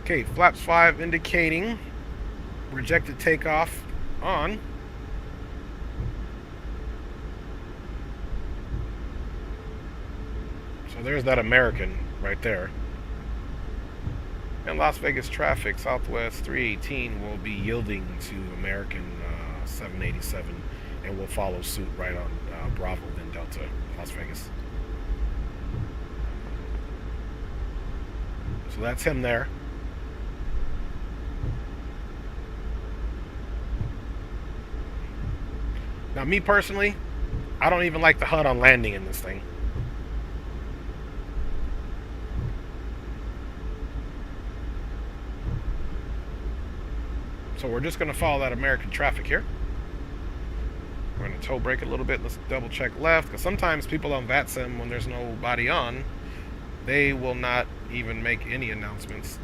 Okay, flaps 5 indicating rejected takeoff on. So there's that American right there. And Las Vegas traffic, Southwest 318 will be yielding to American 787, and we'll follow suit right on Bravo, then Delta, Las Vegas. So that's him there. Now, me personally, I don't even like the HUD on landing in this thing. So we're just going to follow that American traffic here. We're going to toe brake a little bit. Let's double check left, because sometimes people on VATSIM, when there's nobody on, they will not even make any announcements.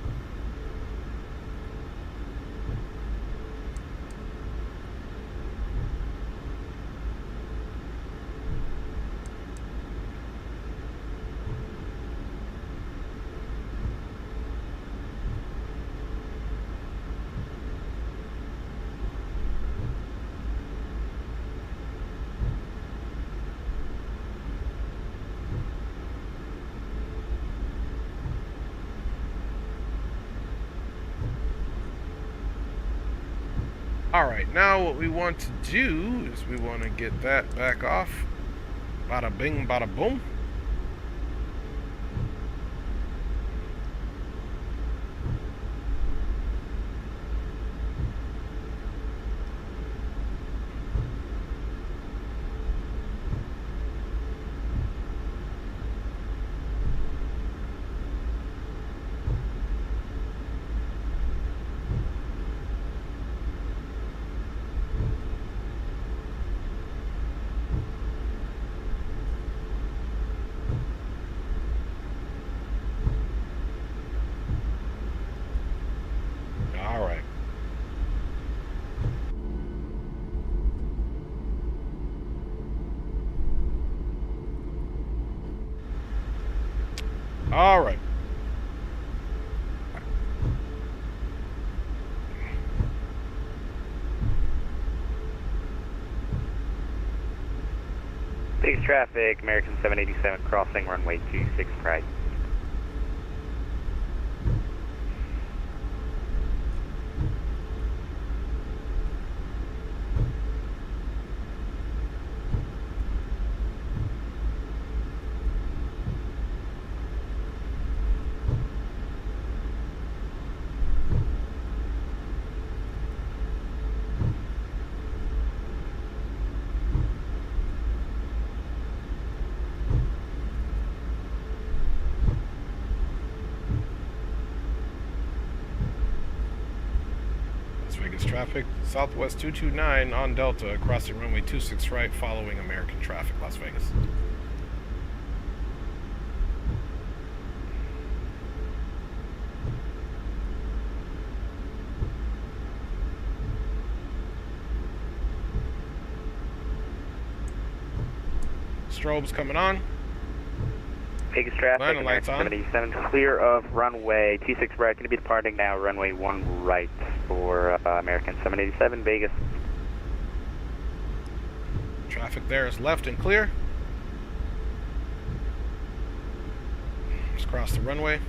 Alright, now what we want to do is we want to get that back off. Bada bing, bada boom. All right. Biggest traffic, American 787 crossing runway 26 right. Traffic, Southwest 229 on Delta, crossing runway 26 right, following American traffic, Las Vegas. Strobes coming on. Biggest traffic, lights on. 77 clear of runway 26 right. Going to be departing now, runway 1 right for American 787 Vegas. Traffic there is left and clear. Just cross the runway.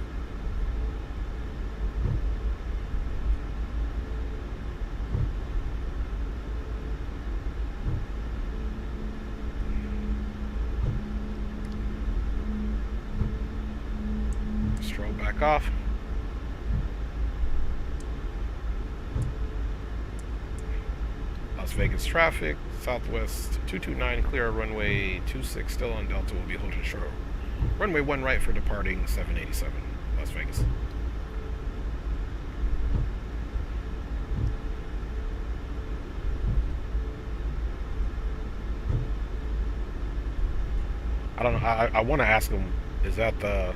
Stroll back off. Las Vegas traffic, Southwest 229 clear runway 26 still on Delta, will be holding short. Runway 1 right for departing 787 Las Vegas. I don't know, I want to ask him, is that the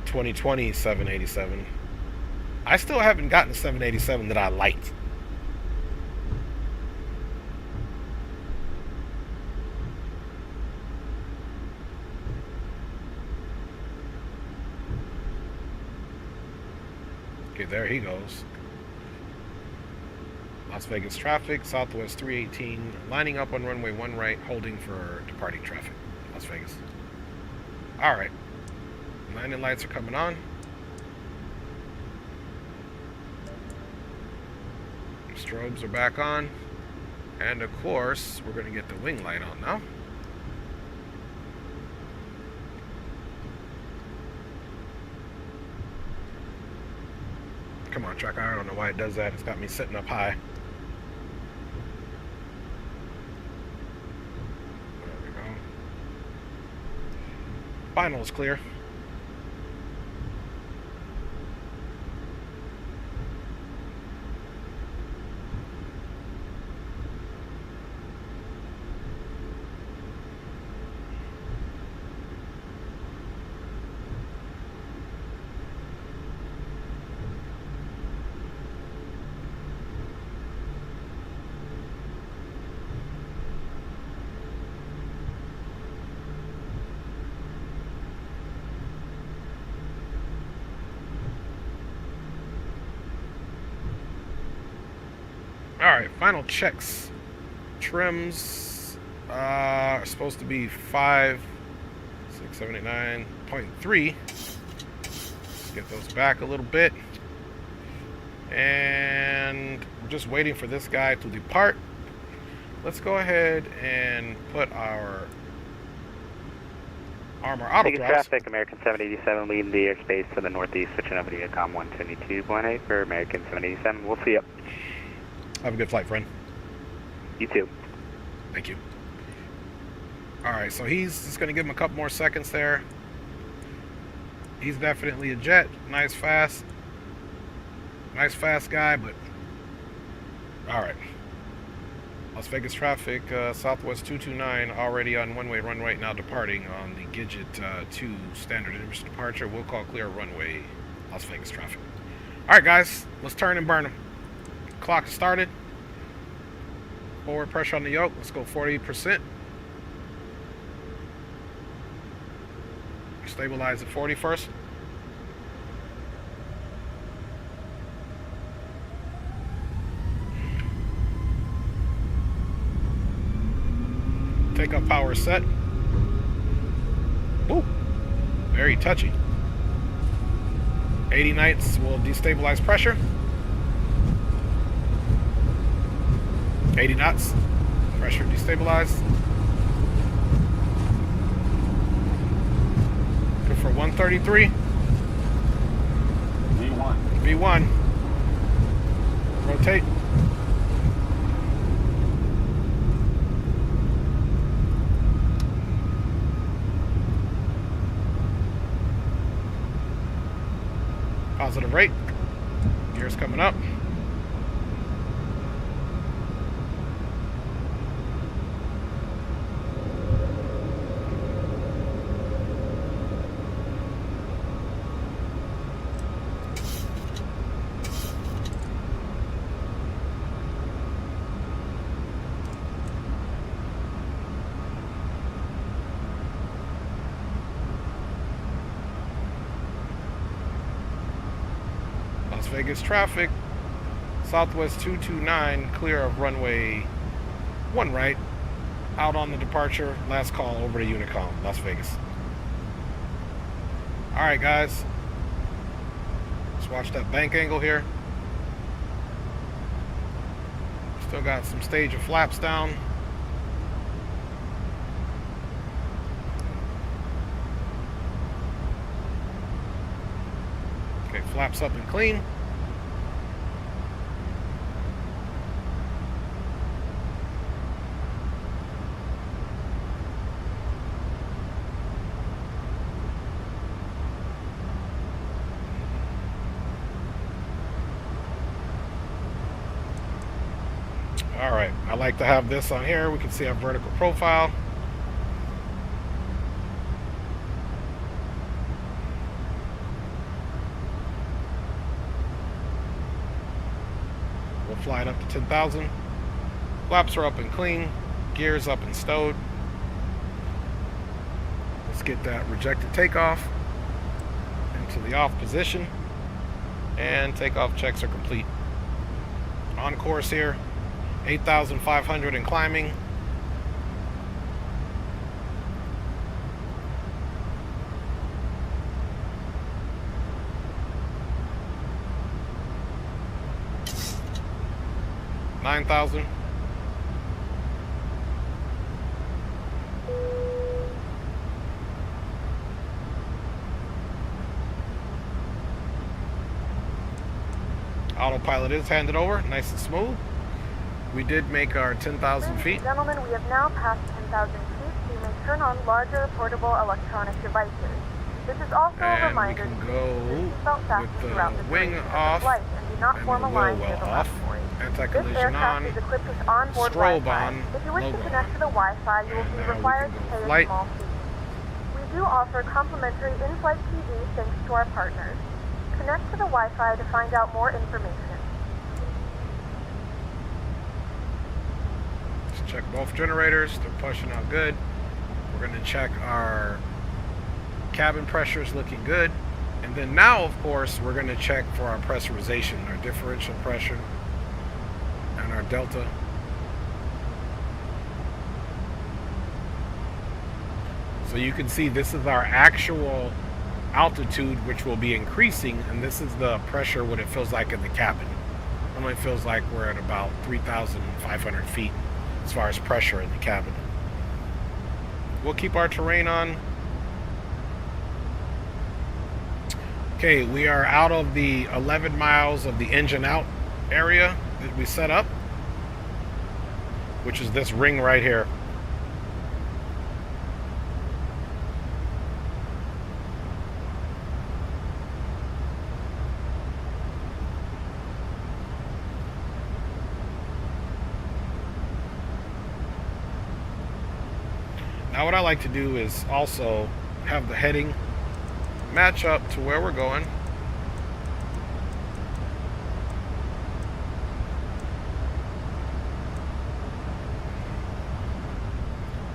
2020 787? I still haven't gotten a 787 that I liked. Okay, there he goes. Las Vegas traffic, Southwest 318, lining up on runway 1 right, holding for departing traffic, Las Vegas. Alright. Landing lights are coming on. Strobes are back on. And of course, we're going to get the wing light on now. Come on, tracker. I don't know why it does that. It's got me sitting up high. There we go. Final is clear. Alright, final checks. Trims are supposed to be 5, 6, 7, 8, 9.3. Let's get those back a little bit. And we're just waiting for this guy to depart. Let's go ahead and put our armor auto Biggest thrusts. traffic, American 787 leading the airspace to the northeast, switching over to Viacom 122.8 for American 787. We'll see you. Have a good flight, friend. You too. Thank you. Alright, so he's just going to give him a couple more seconds there. He's definitely a jet. Nice fast guy, but alright. Las Vegas traffic, Southwest 229 already on one-way run right now, departing on the Gidget 2 standard intermission departure. We'll call clear runway Las Vegas traffic. Alright guys, let's turn and burn them. Clock started. Forward pressure on the yoke. Let's go 40%. Stabilize at 40 first. Takeoff power set. Woo! Very touchy. 80 knots will destabilize pressure. 80 knots. Pressure destabilized. Go for 133. V1. V1. Rotate. Positive rate. Gears coming up. Las Vegas traffic, Southwest 229, clear of runway 1 right, out on the departure, last call over to Honeycomb, Las Vegas. Alright guys, let's watch that bank angle here. Still got some stage of flaps down. Okay, flaps up and clean. All right, I like to have this on here. We can see our vertical profile. We'll fly it up to 10,000. Flaps are up and clean. Gears up and stowed. Let's get that rejected takeoff into the off position. And takeoff checks are complete. On course here. 8,500 and climbing. $9,000. Autopilot is handed over, nice and smooth. We did make our 10,000 feet. Gentlemen, we have now passed 10,000 feet. You may turn on larger portable electronic devices. This is also a reminder we can go with the wing off and do not form a line near the off. This Anti-collision aircraft on. is equipped with onboard Strobe Wi-Fi. on. If you wish to Logo connect on. to the Wi-Fi, you will And be now we required can to go pay flight. a small fee. We do offer complimentary in-flight TV thanks to our partners. Connect to the Wi-Fi to find out more information. Let's check both generators. They're pushing out good. We're going to check our cabin pressures looking good. And then now, of course, we're going to check for our pressurization, our differential pressure, and our delta. So you can see this is our actual altitude, which will be increasing, and this is the pressure, what it feels like in the cabin. Normally it feels like we're at about 3,500 feet as far as pressure in the cabin. We'll keep our terrain on. Okay, we are out of the 11 miles of the engine out area that we set up, which is this ring right here. Now what I like to do is also have the heading match up to where we're going.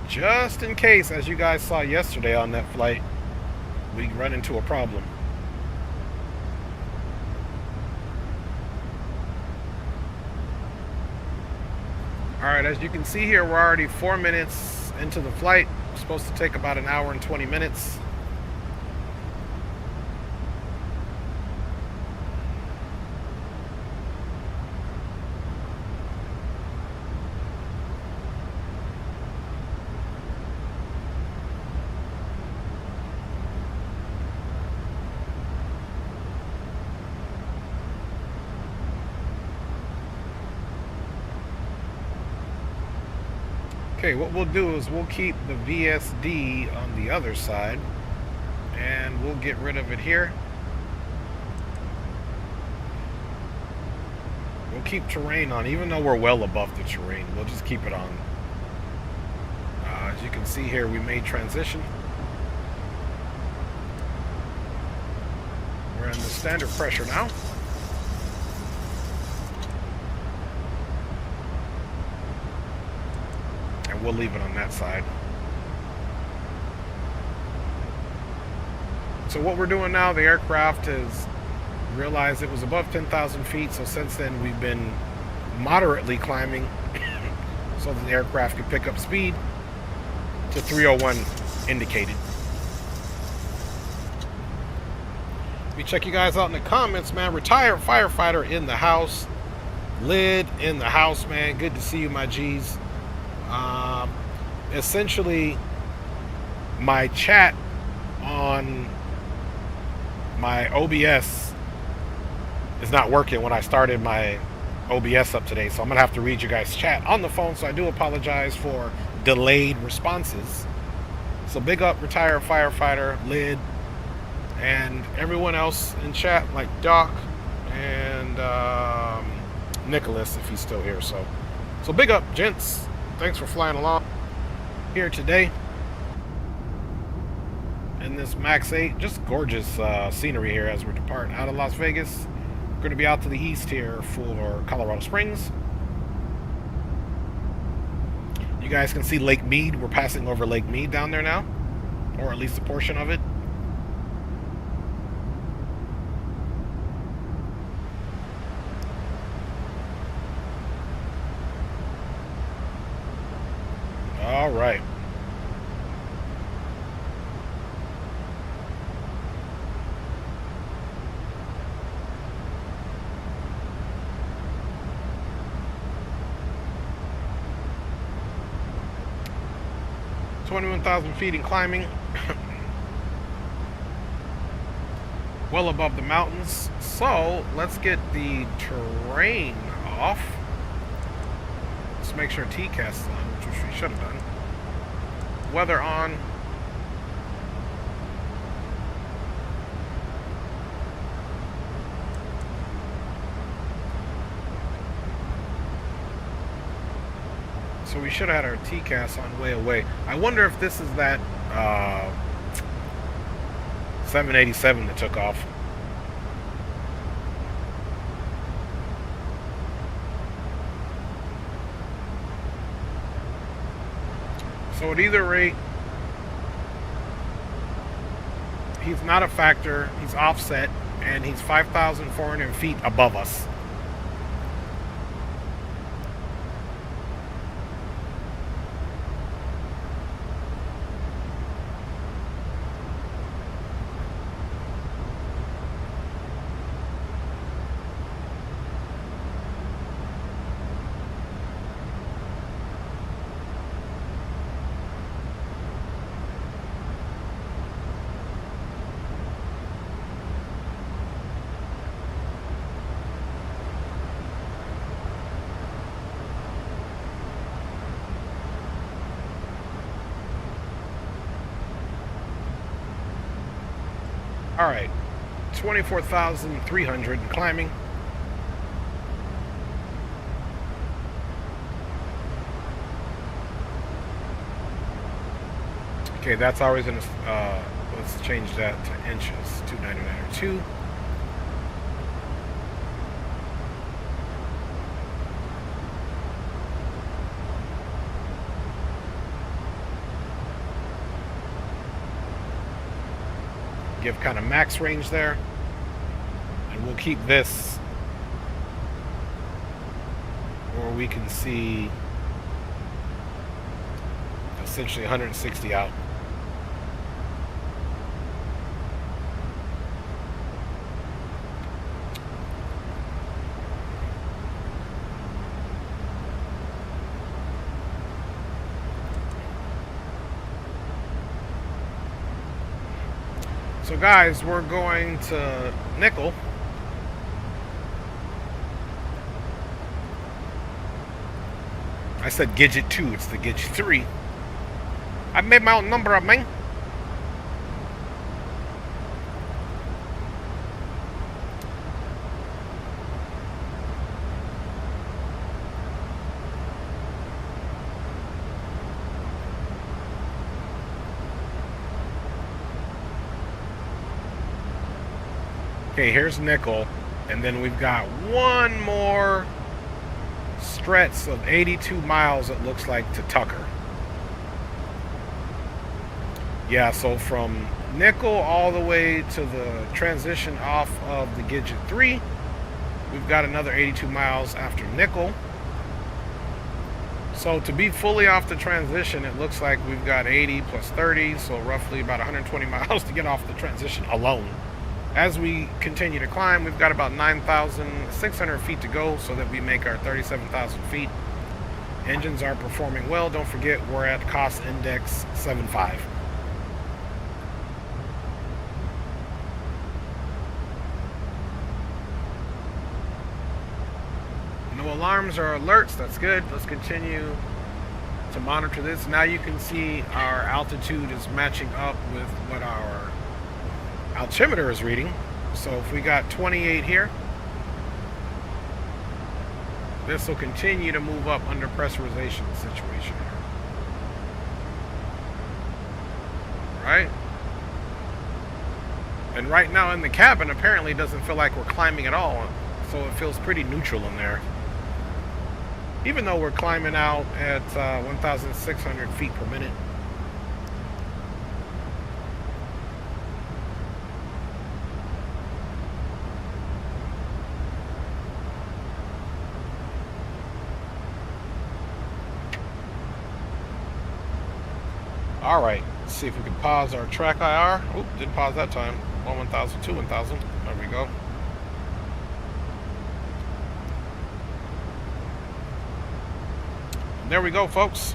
Just in case, as you guys saw yesterday on that flight, we run into a problem. Alright, as you can see here, we're already 4 minutes into the flight. It's supposed to take about an hour and 20 minutes. Okay, what we'll do is we'll keep the VSD on the other side, and we'll get rid of it here. We'll keep terrain on, even though we're well above the terrain. We'll just keep it on. As you can see here, we made transition. We're in the standard pressure now. We'll leave it on that side. So what we're doing now, the aircraft has realized it was above 10,000 feet, so since then we've been moderately climbing so that the aircraft can pick up speed to 301 indicated. We check you guys out in the comments, man. Retired firefighter in the house. Lid in the house, man. Good to see you, my G's. Essentially, my chat on my OBS is not working when I started my OBS up today, so I'm gonna have to read you guys' chat on the phone, so I do apologize for delayed responses. So big up retired firefighter, Lid, and everyone else in chat, like Doc and Nicholas, if he's still here. So big up, gents. Thanks for flying along here today in this Max 8. Just gorgeous scenery here as we're departing out of Las Vegas. We're going to be out to the east here for Colorado Springs. You guys can see Lake Mead. We're passing over Lake Mead down there now, or at least a portion of it. All right. (21,000 feet and climbing). Well above the mountains. So let's get the terrain off. Let's make sure TCAS is on, which we should have done. Weather on. So we should have had our TCAS on way away. I wonder if this is that 787 that took off. So at either rate, he's not a factor, he's offset, and he's 5,400 feet above us. All right, 24,300 and climbing. Okay, that's always in a, let's change that to inches, 299.2. give kind of max range there. And we'll keep this where we can see essentially 160 out. So guys, we're going to nickel. I said Gidget 2, it's the Gidget 3. I made my own number up, man. Okay, here's nickel, and then we've got one more stretch of 82 miles, it looks like, to Tucker. Yeah, so from nickel all the way to the transition off of the Gidget 3, we've got another 82 miles after nickel. So to be fully off the transition, it looks like we've got 80 plus 30, so roughly about 120 miles to get off the transition alone. As we continue to climb, we've got about 9,600 feet to go so that we make our 37,000 feet. Engines are performing well. Don't forget, we're at cost index 7.5. No alarms or alerts. That's good. Let's continue to monitor this. Now you can see our altitude is matching up with what our altimeter is reading. So if we got 28 here, this will continue to move up under pressurization situation here. Right? And right now in the cabin, apparently it doesn't feel like we're climbing at all. So it feels pretty neutral in there. Even though we're climbing out at 1,600 feet per minute. All right, let's see if we can pause our track IR. Oop, didn't pause that time. 1,000, 2, 1,000. There we go. And there we go, folks.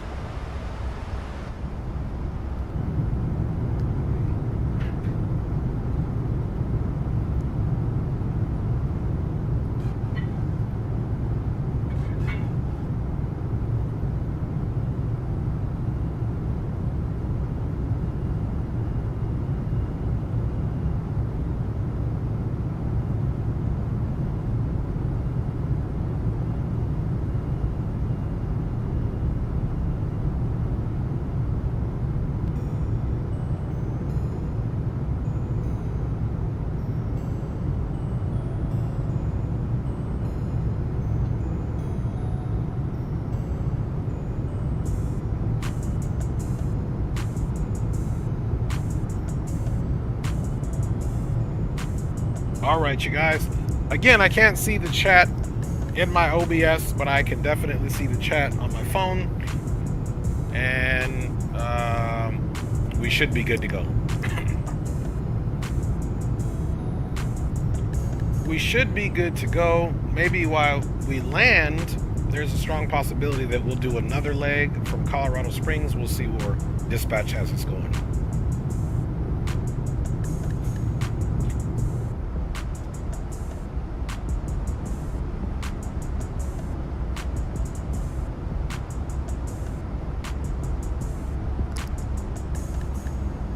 All right, you guys. Again, I can't see the chat in my OBS, but I can definitely see the chat on my phone. And we should be good to go. We should be good to go. Maybe while we land, there's a strong possibility that we'll do another leg from Colorado Springs. We'll see where dispatch has us going.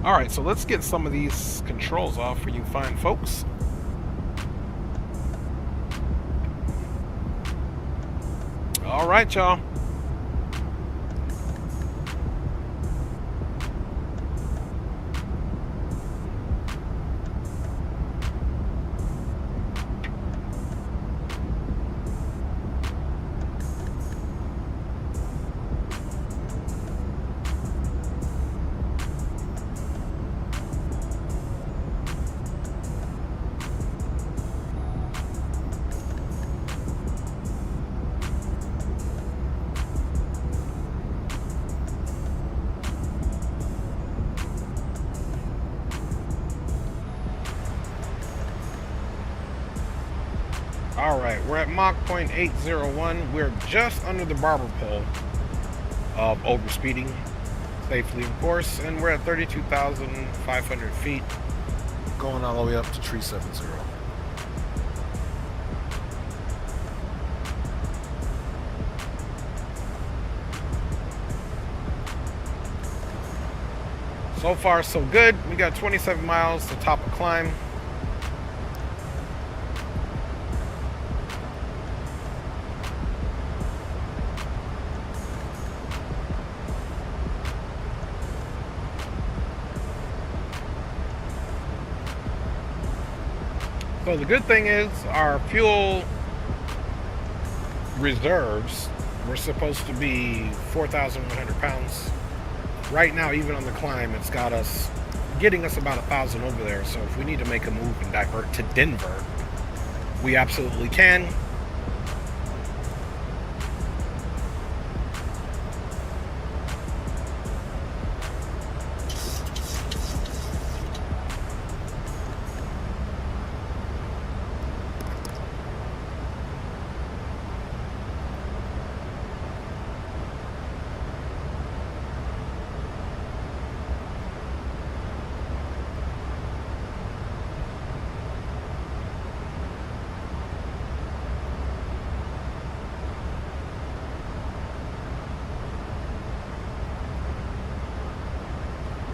All right, so let's get some of these controls off for you fine folks. All right, y'all. right, we're at Mach 0.801. We're just under the barber pole of overspeeding safely, of course, and we're at 32,500 feet, going all the way up to 370. So far, so good. We got 27 miles to top a climb. So the good thing is our fuel reserves were supposed to be 4,100 pounds. Right now, even on the climb, it's got us getting us about 1,000 over there. So if we need to make a move and divert to Denver, we absolutely can.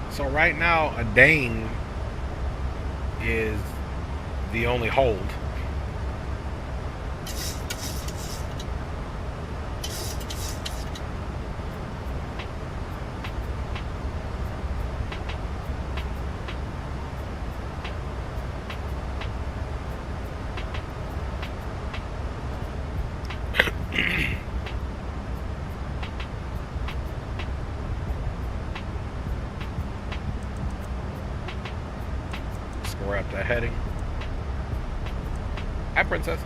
So right now, a Dane is the only hold. We're at the heading. Hi, Princess.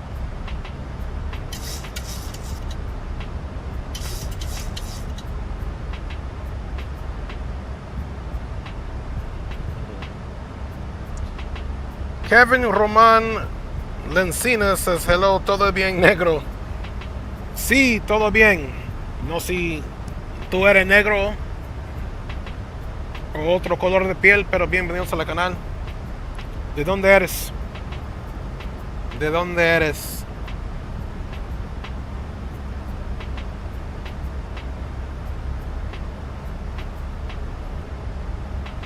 Kevin Roman Lencina says, hello, todo bien, negro. Sí, todo bien. No si tú eres negro o otro color de piel, pero bienvenidos al canal. ¿De dónde eres? ¿De dónde eres?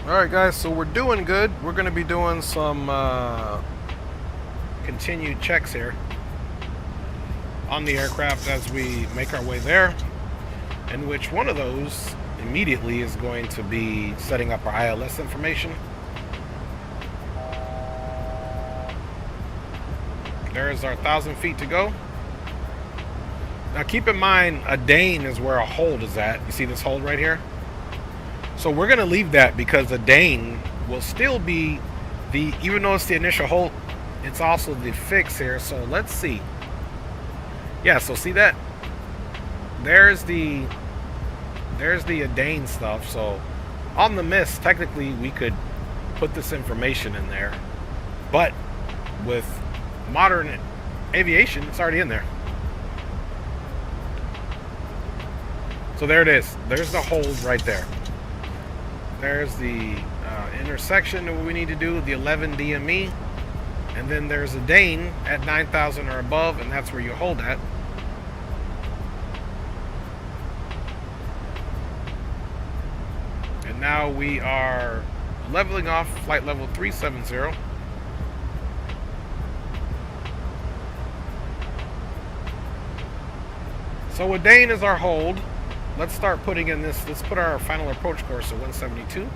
Alright guys, so we're doing good. We're going to be doing some continued checks here on the aircraft as we make our way there, in which one of those immediately is going to be setting up our ILS information. There's our 1,000 feet to go. Now keep in mind, a Dane is where a hold is at. You see this hold right here? So we're going to leave that because a Dane will still be the, even though it's the initial hold, it's also the fix here. So let's see. Yeah, so see that? There's the Dane stuff. So on the mist, technically we could put this information in there. But with modern aviation, it's already in there. So there it is. There's the hold right there. There's the intersection that we need to do, the 11 DME. And then there's a Dane at 9,000 or above, and that's where you hold at. And now we are leveling off flight level 370. So a Dane is our hold. Let's start putting in this. Let's put our final approach course at 172.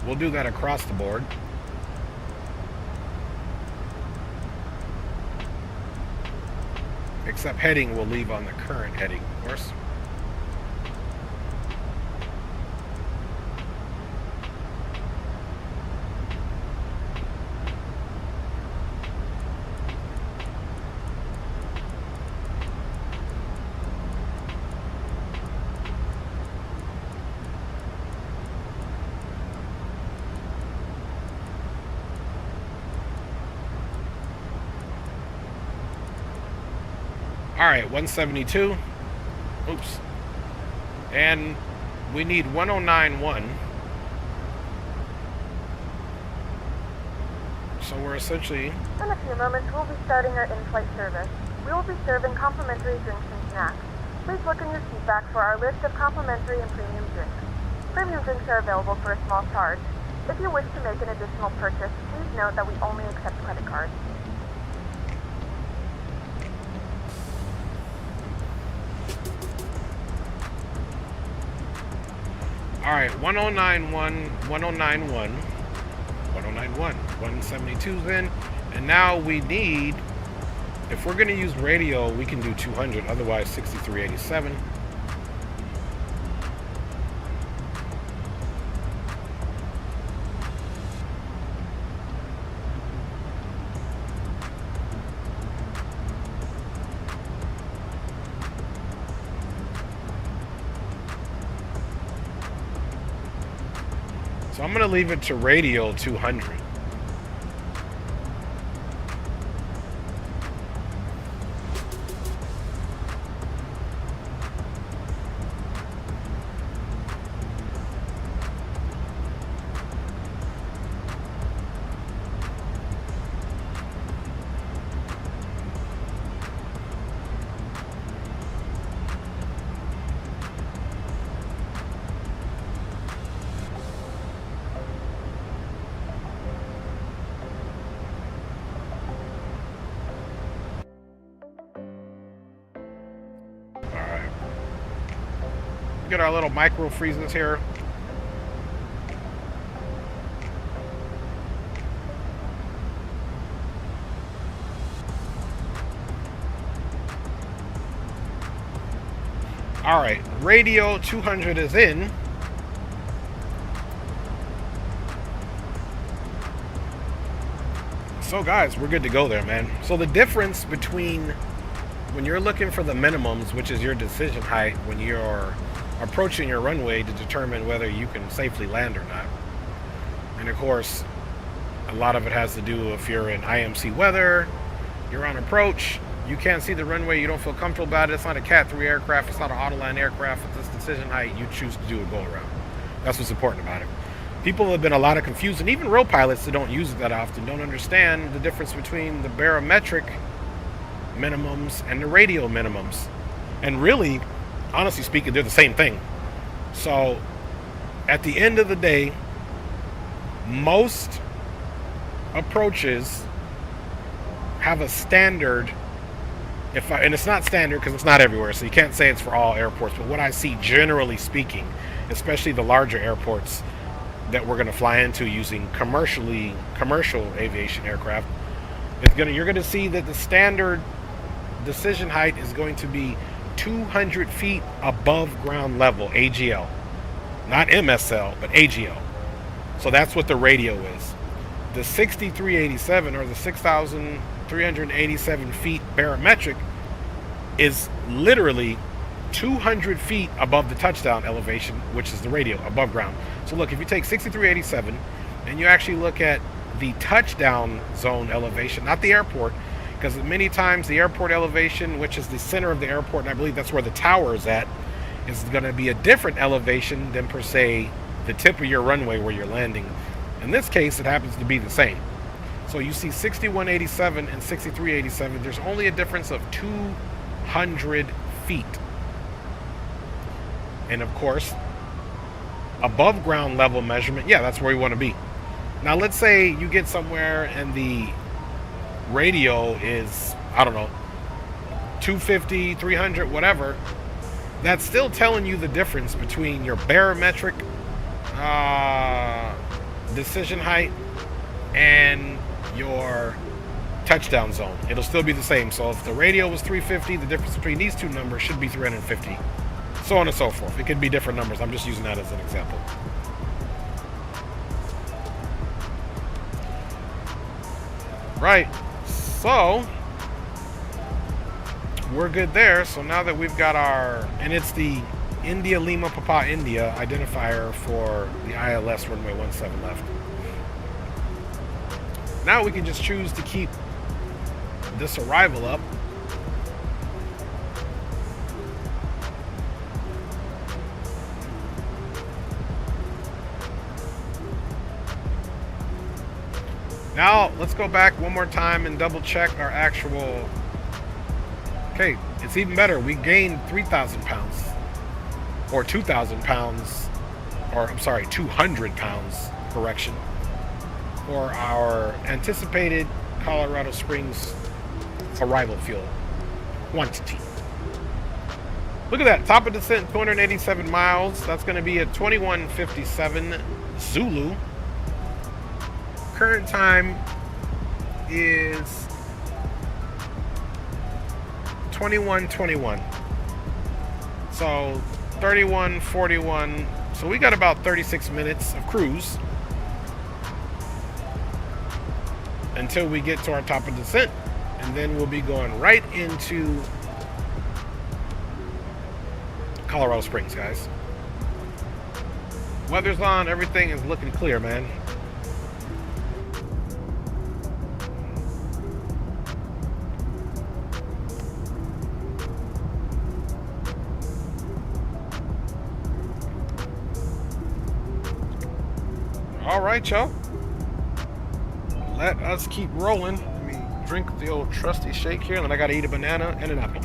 We'll do that across the board. Except heading we'll leave on the current heading, of course. All right, 172. Oops. And we need 1091. So we're essentially... In a few moments, we'll be starting our in-flight service. We will be serving complimentary drinks and snacks. Please look in your seat back for our list of complimentary and premium drinks. Premium drinks are available for a small charge. If you wish to make an additional purchase, please note that we only accept credit cards. All right, 1091, 1091, 1091, 172's in, and now we need, if we're going to use radio, we can do 200, otherwise 6387. So I'm going to leave it to radio 200. Get our little micro freezes here. All right, radio 200 is in. So guys, we're good to go there, man. So the difference between when you're looking for the minimums, which is your decision height when you're approaching your runway to determine whether you can safely land or not. And of course, a lot of it has to do if you're in IMC weather, you're on approach, you can't see the runway, you don't feel comfortable about it, it's not a Cat 3 aircraft, it's not an Autoline aircraft, it's this decision height, you choose to do a go around. That's what's important about it. People have been a lot of confused, and even real pilots that don't use it that often don't understand the difference between the barometric minimums and the radio minimums. And really, honestly speaking, they're the same thing. So at the end of the day, most approaches have a standard, and it's not standard because it's not everywhere, so you can't say it's for all airports, but what I see generally speaking, especially the larger airports that we're going to fly into using commercial aviation aircraft, you're going to see that the standard decision height is going to be 200 feet above ground level, AGL. Not MSL, but AGL. So that's what the radio is. The 6387, or the 6,387 feet barometric, is literally 200 feet above the touchdown elevation, which is the radio, above ground. So look, if you take 6387 and you actually look at the touchdown zone elevation, not the airport, because many times the airport elevation, which is the center of the airport, and I believe that's where the tower is at, is going to be a different elevation than per se the tip of your runway where you're landing. In this case, it happens to be the same. So you see 6187 and 6387, there's only a difference of 200 feet. And of course, above ground level measurement, yeah, that's where you want to be. Now let's say you get somewhere and the radio is, I don't know, 250, 300, whatever. That's still telling you the difference between your barometric decision height and your touchdown zone. It'll still be the same. So if the radio was 350, the difference between these two numbers should be 350. So on and so forth. It could be different numbers. I'm just using that as an example. Right. So we're good there. So now that we've got our, and it's the India Lima Papa India identifier for the ILS runway 17 left. Now we can just choose to keep this arrival up. Now, let's go back one more time and double check our actual... Okay, it's even better. We gained 3,000 pounds. Or 2,000 pounds. Or, I'm sorry, 200 pounds, correction. For our anticipated Colorado Springs arrival fuel quantity. Look at that. Top of descent, 287 miles. That's going to be a 21:57 Zulu. Current time is 21:21. So 31:41. So we got about 36 minutes of cruise until we get to our top of descent, and then we'll be going right into Colorado Springs, guys. Weather's on, everything is looking clear, man. All right, y'all. Let us keep rolling. Let me drink the old trusty shake here, and then I gotta eat a banana and an apple.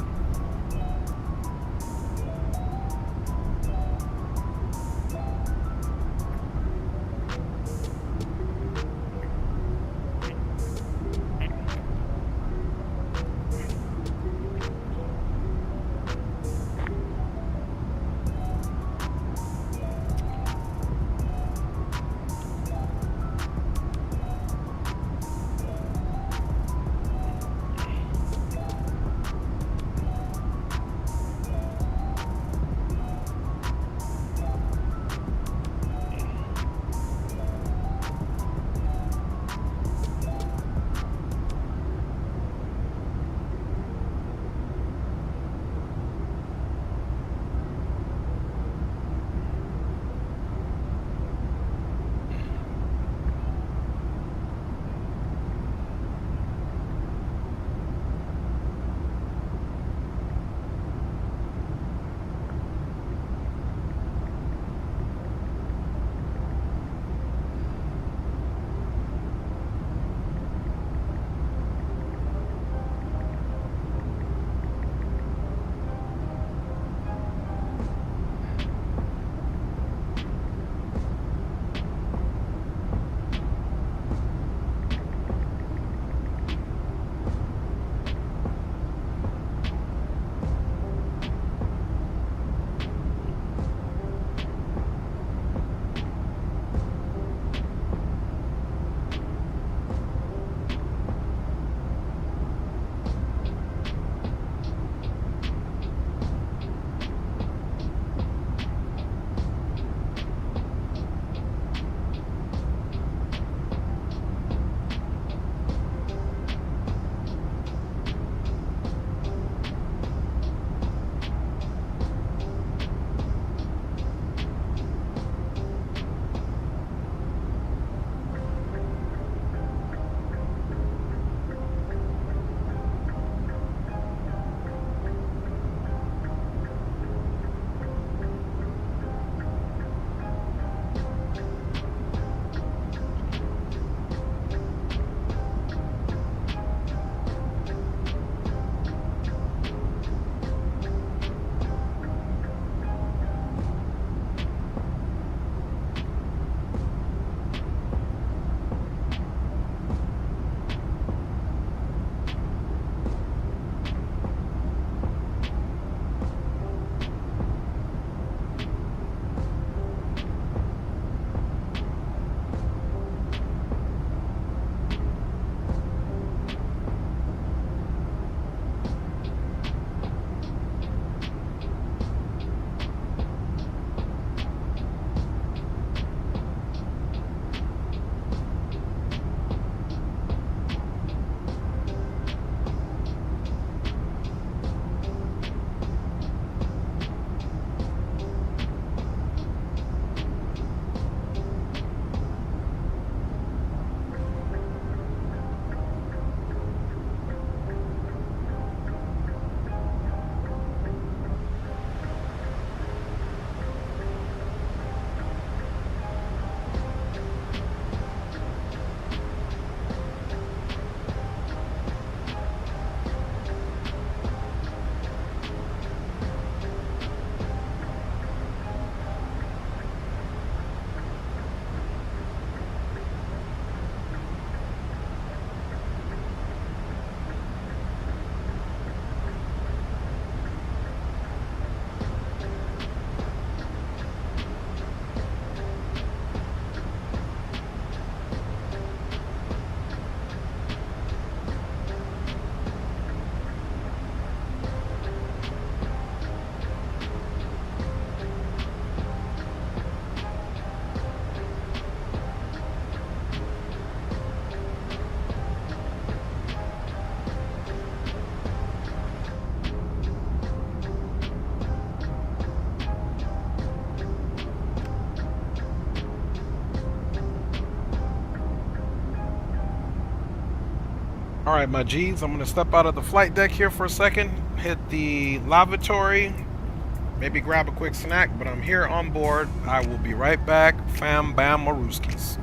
All right, my G's, I'm going to step out of the flight deck here for a second, hit the lavatory, maybe grab a quick snack, but I'm here on board. I will be right back. Fam, bam, marooskies.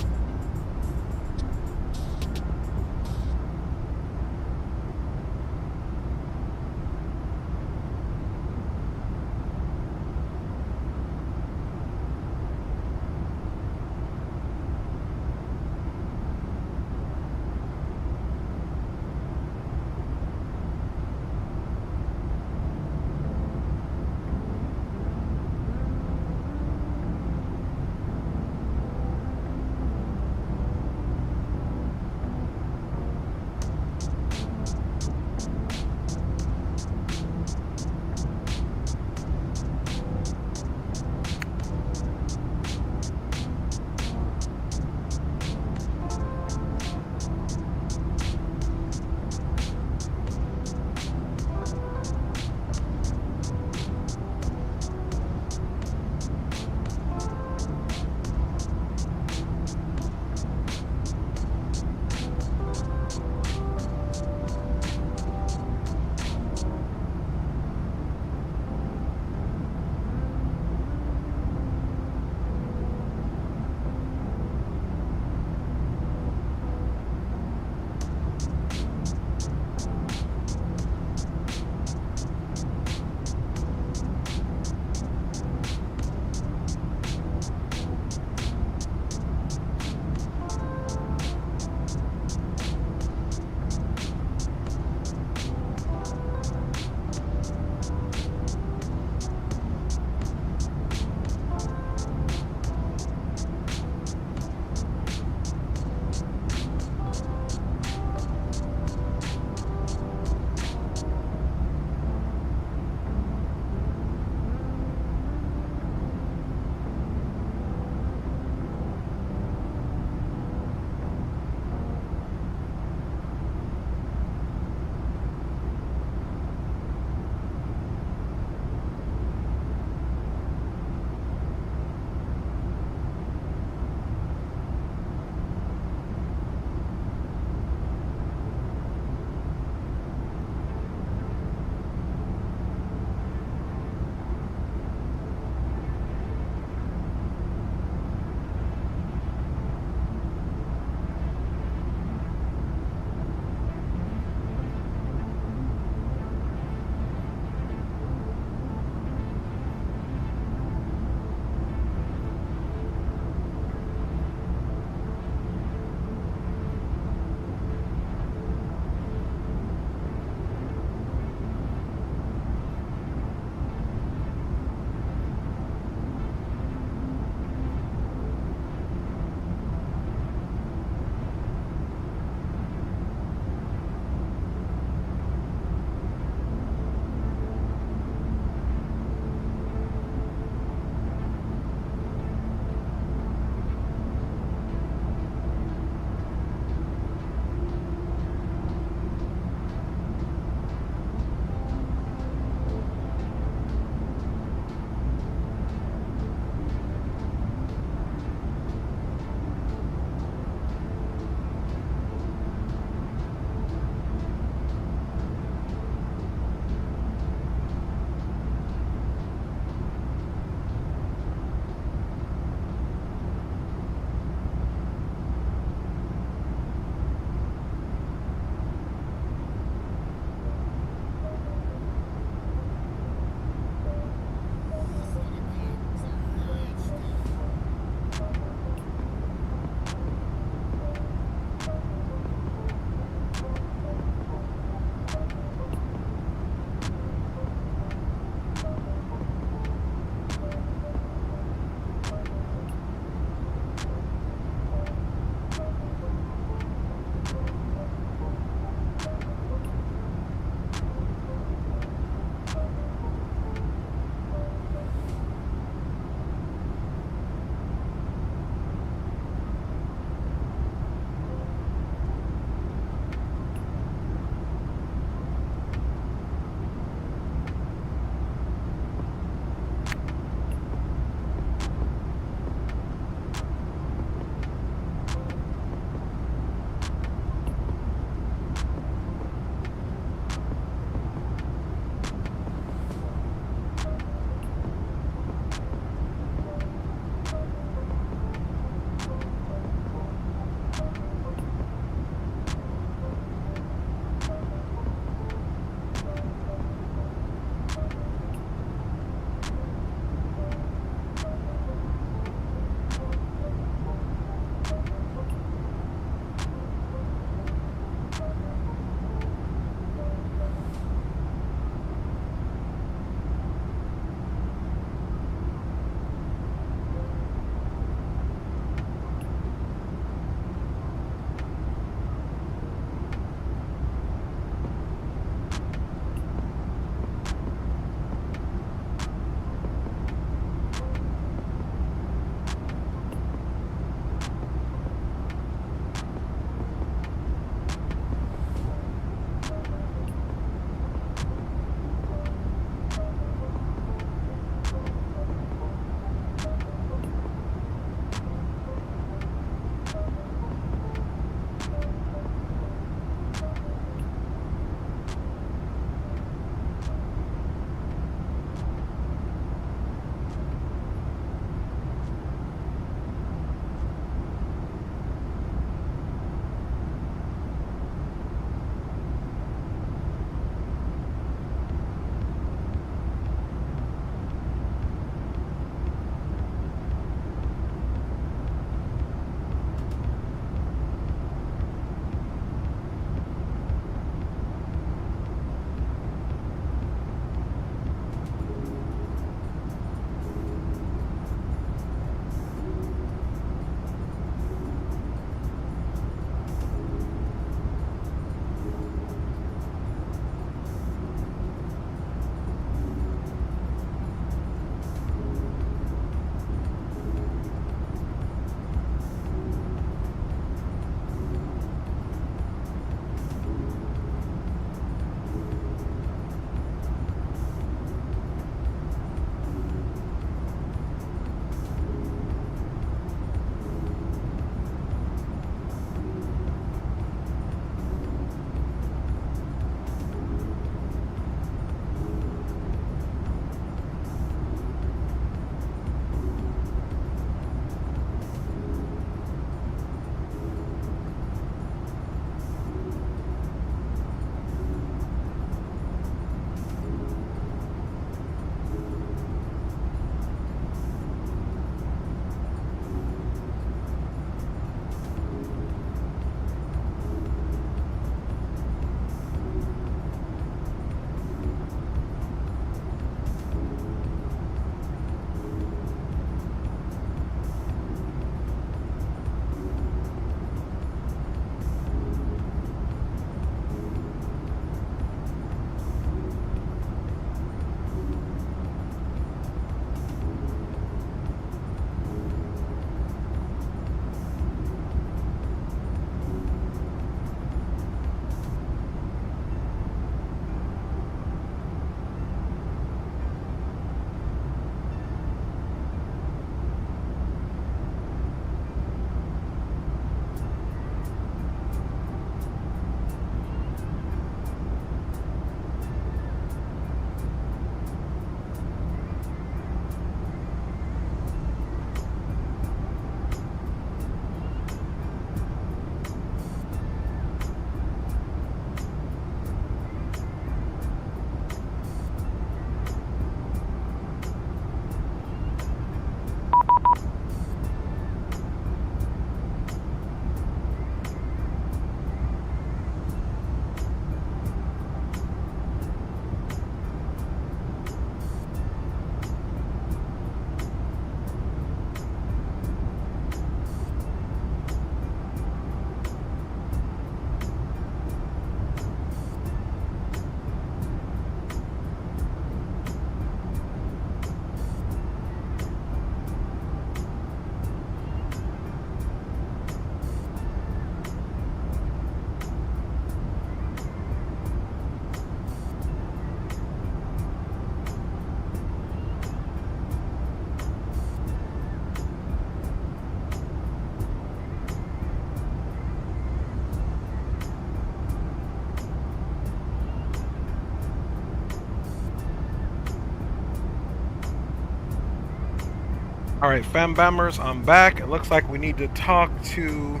Alright, fam bammers, I'm back. It looks like we need to talk to...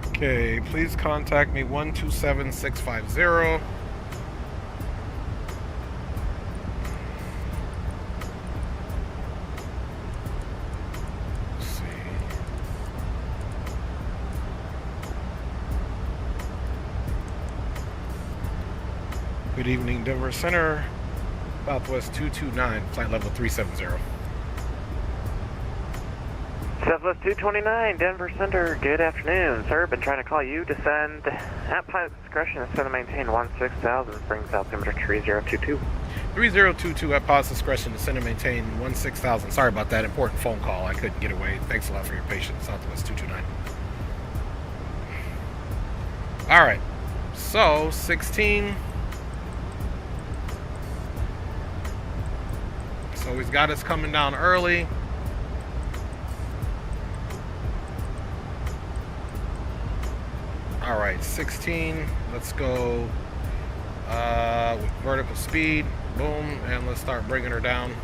Okay, please contact me 127650. Let's see. Good evening, Denver Center, Southwest 229, flight level 370. Southwest 229, Denver Center, good afternoon. Sir, been trying to call you. Descend at pilot discretion, descend and maintain 16,000, brings altimeter 3022. 3022 at pilot's discretion, descend and maintain 16,000. Sorry about that, important phone call. I couldn't get away. Thanks a lot for your patience, Southwest 229. Alright, so 16. So he's got us coming down early. All right, 16. Let's go with vertical speed. Boom, and let's start bringing her down.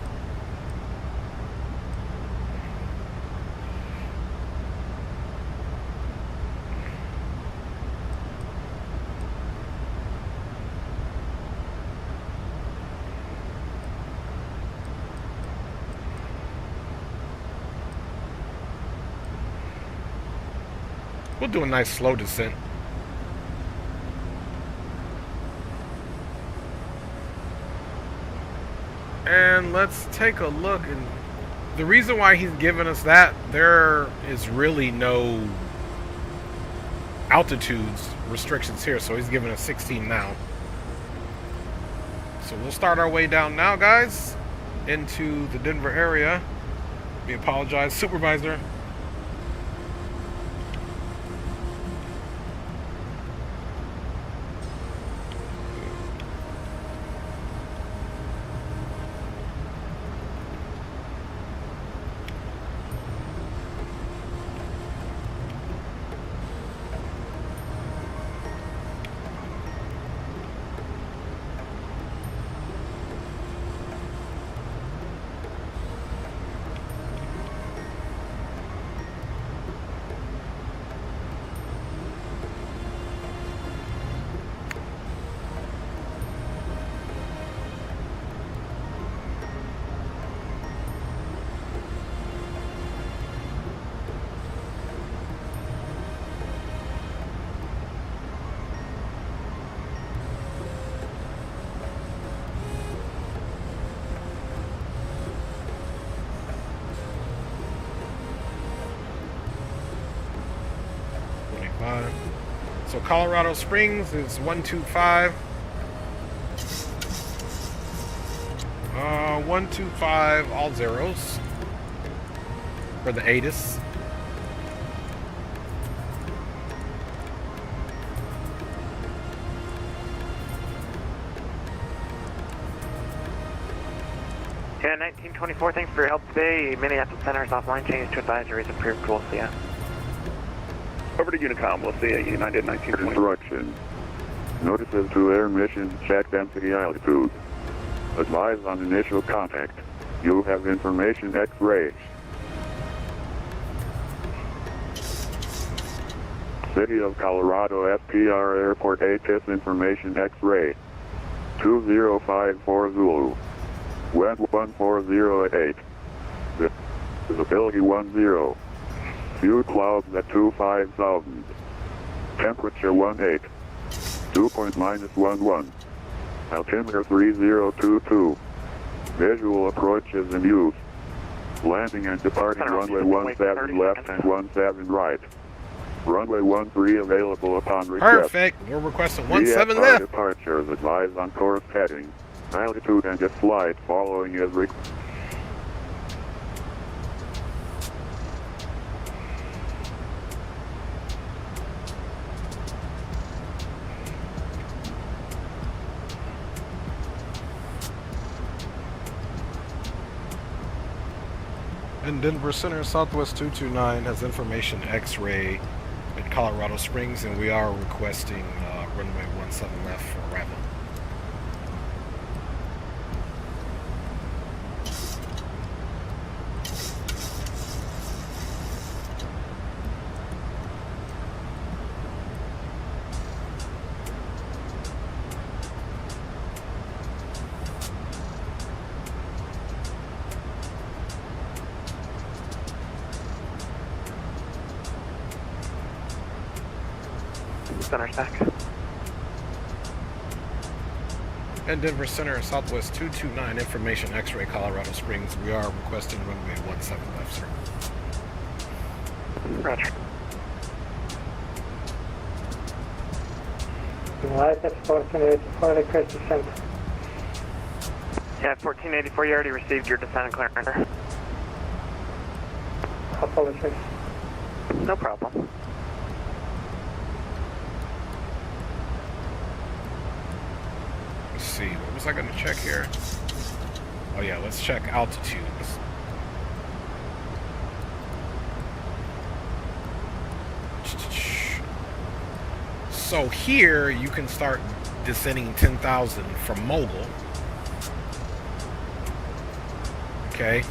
We'll do a nice slow descent. And let's take a look. And the reason why he's giving us that, there is really no altitudes restrictions here. So he's giving us 16 now. So we'll start our way down now, guys, into the Denver area. We apologize, supervisor. So Colorado Springs is 125. 125, all zeros for the ATIS. Yeah, 1924, thanks for your help today. Minneapolis Center is offline, change to advisories approved. We'll see ya. Over to Unicom, we'll see you, United 1920. Instructions. Notices to air mission, check density altitude. Advise on initial contact. You have information X-ray. City of Colorado SPR Airport ATIS information X-ray. 2054 Zulu. Wind 1408. Visibility 10. Few clouds at 25,000. Temperature 18. Dew point -11. Altimeter 3022. Visual approach is in use. Landing and departing runway 17 left and 17 right. Runway 13 available upon request. Perfect. We're requesting 17 left. Departures advised on course heading. Altitude and jet flight following is required. In Denver Center, Southwest 229 has information X-ray in Colorado Springs, and we are requesting runway 17 left for arrival. Center stack. And Denver Center, Southwest 229, information X-ray, Colorado Springs. We are requesting runway 17 left, sir. Roger. Right, that's 1484, request descent. Yeah, 1484, you already received your descent and clearance. Apologies. No problem. Let's see, what was I going to check here? Oh yeah, let's check altitudes. So here you can start descending 10,000 from Mogul. Okay.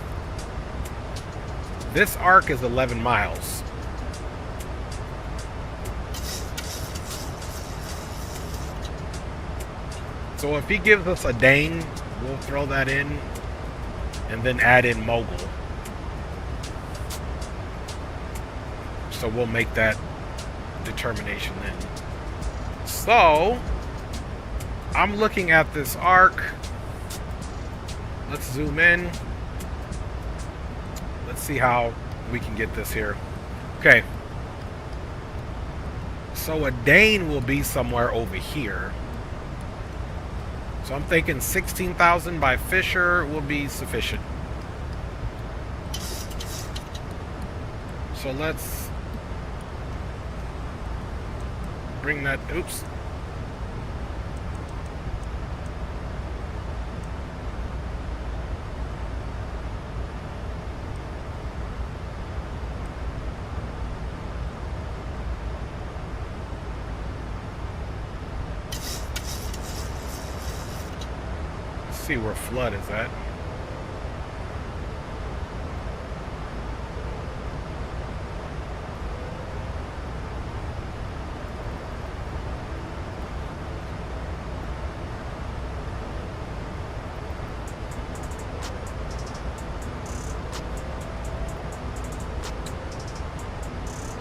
This arc is 11 miles. So if he gives us a Dane, we'll throw that in and then add in Mogul. So we'll make that determination then. So I'm looking at this arc. Let's zoom in. Let's see how we can get this here. Okay. So a Dane will be somewhere over here. So I'm thinking 16,000 by Fisher will be sufficient. So let's bring that, oops. See where flood is at.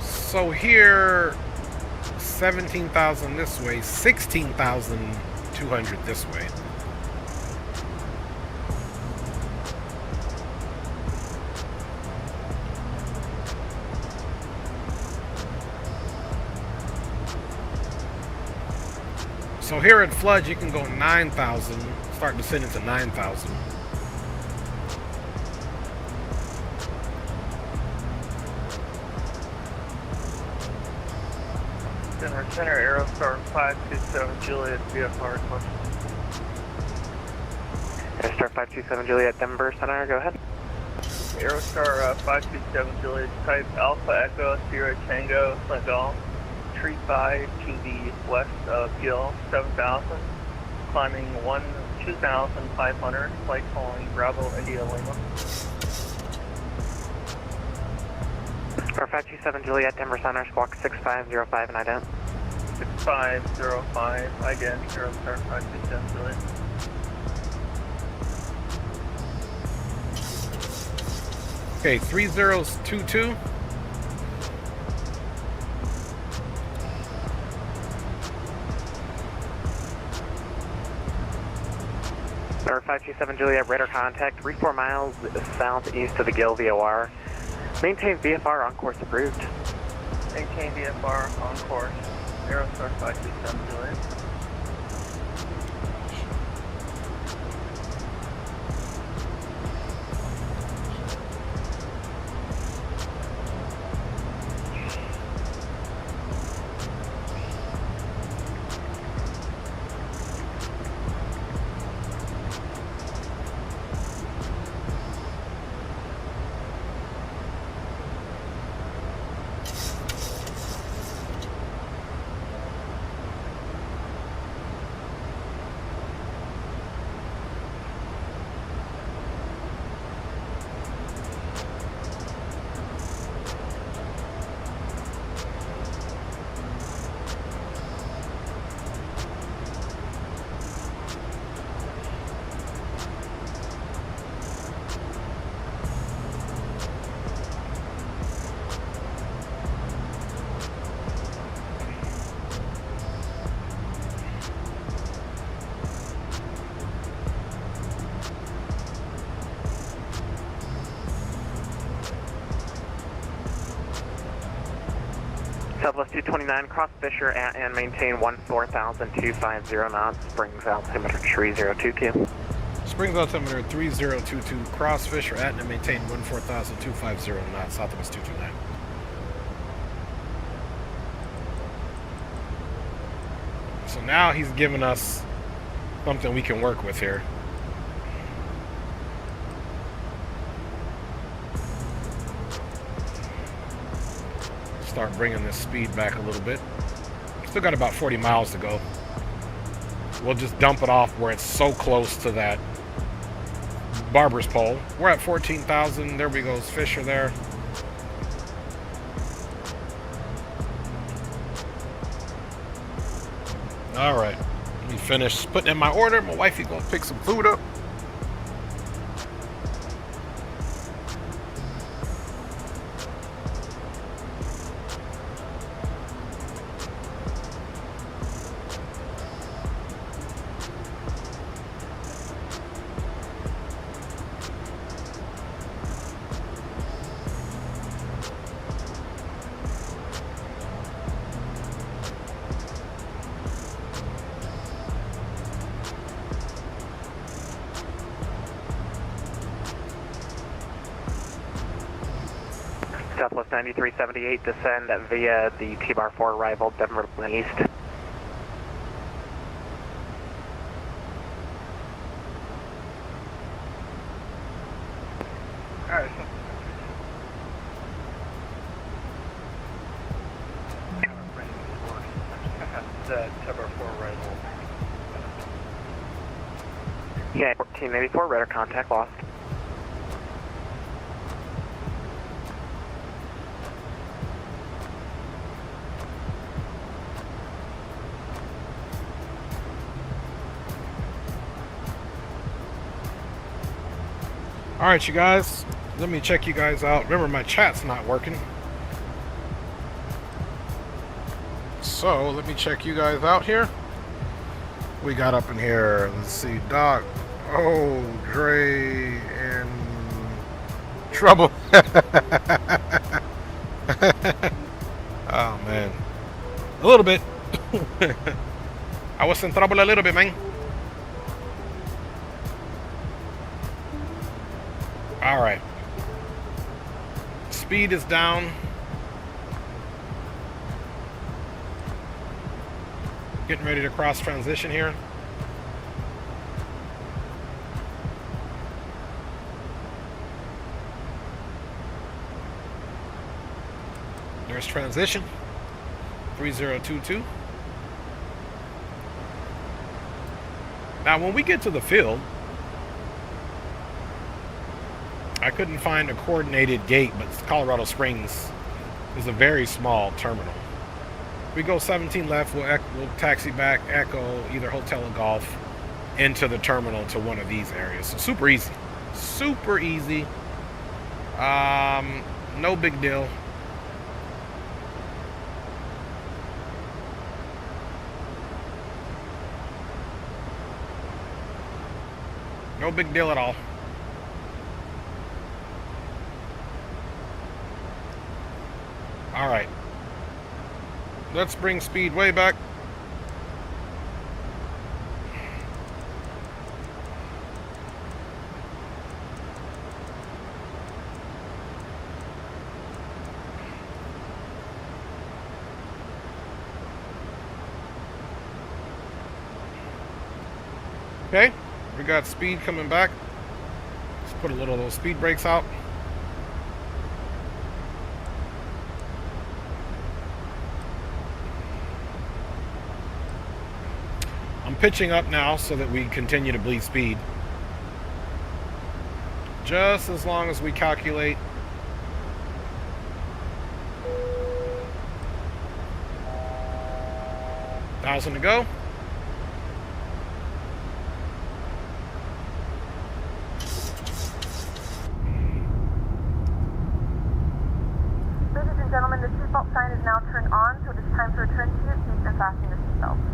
So here 17,000 this way, 16,200 this way. So here at Flood, you can go 9,000, start descending to 9,000. Denver Center, Aerostar 527 Juliet, VFR request. Aerostar 527 Juliet, Denver Center, go ahead. Aerostar 527 Juliet, type Alpha Echo Sierra Tango Senegal. Tree 5 to the west of Gill 7000, climbing 2,500, flight following Bravo India Lima. For 527 Juliet, Denver Center, squawk 6505 and ident. 6505, ident, Aerostar 527 Juliet. Okay, 3022. Or 527 Juliet, radar contact, 3-4 miles southeast of the Gill VOR. Maintain VFR on course approved. Maintain VFR on course, Aerostar 527 Juliet. Southwest 229, cross Fisher at and maintain 14,250 knots, springs altimeter 3022. Springs altimeter 3022, cross Fisher at and maintain 14,250 knots, Southwest 229. So now he's giving us something we can work with here. Start bringing this speed back a little bit. Still got about 40 miles to go. We'll just dump it off where it's so close to that barber's pole. We're at 14,000. There we go, Fisher there. All right, let me finish putting in my order. My wifey gonna pick some food up. Southwest 9378, descend via the T-Bar 4 arrival, Denver East. Alright, the T-Bar 4 arrival. Yeah, 1484, radar contact lost. All right, you guys, let me check you guys out. Remember, my chat's not working. So let me check you guys out here. We got up in here, let's see, Doc, oh, Dre, and Trouble. Oh, man. A little bit. I was in trouble a little bit, man. All right. Speed is down. Getting ready to cross transition here. There's transition. 3022. Now, when we get to the field, I couldn't find a coordinated gate, but Colorado Springs is a very small terminal. We go 17 left, we'll taxi back, Echo, either Hotel or Golf, into the terminal to one of these areas. So super easy. Super easy. No big deal. No big deal at all. All right. Let's bring speed way back. Okay, we got speed coming back. Let's put a little of those speed brakes out. I'm pitching up now so that we continue to bleed speed. Just as long as we calculate. $1,000 to go. Ladies and gentlemen, the seatbelt sign is now turned on, so it is time to return to your seats and fasten your seatbelts.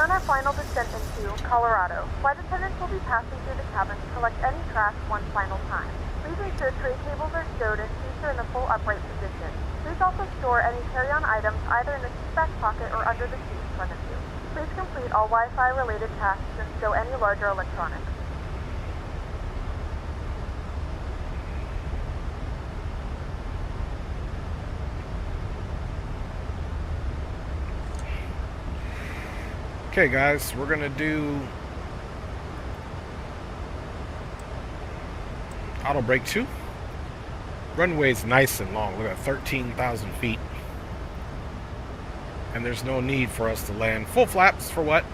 begun our final descent into Colorado. Flight attendants will be passing through the cabin to collect any trash one final time. Please ensure tray tables are stowed and seats are in the full upright position. Please also store any carry-on items either in the seat back pocket or under the seat in front of you. Please complete all Wi-Fi related tasks and stow any larger electronics. Okay, guys, we're gonna do auto brake 2. Runway's nice and long. Look at 13,000 feet. And there's no need for us to land full flaps for what?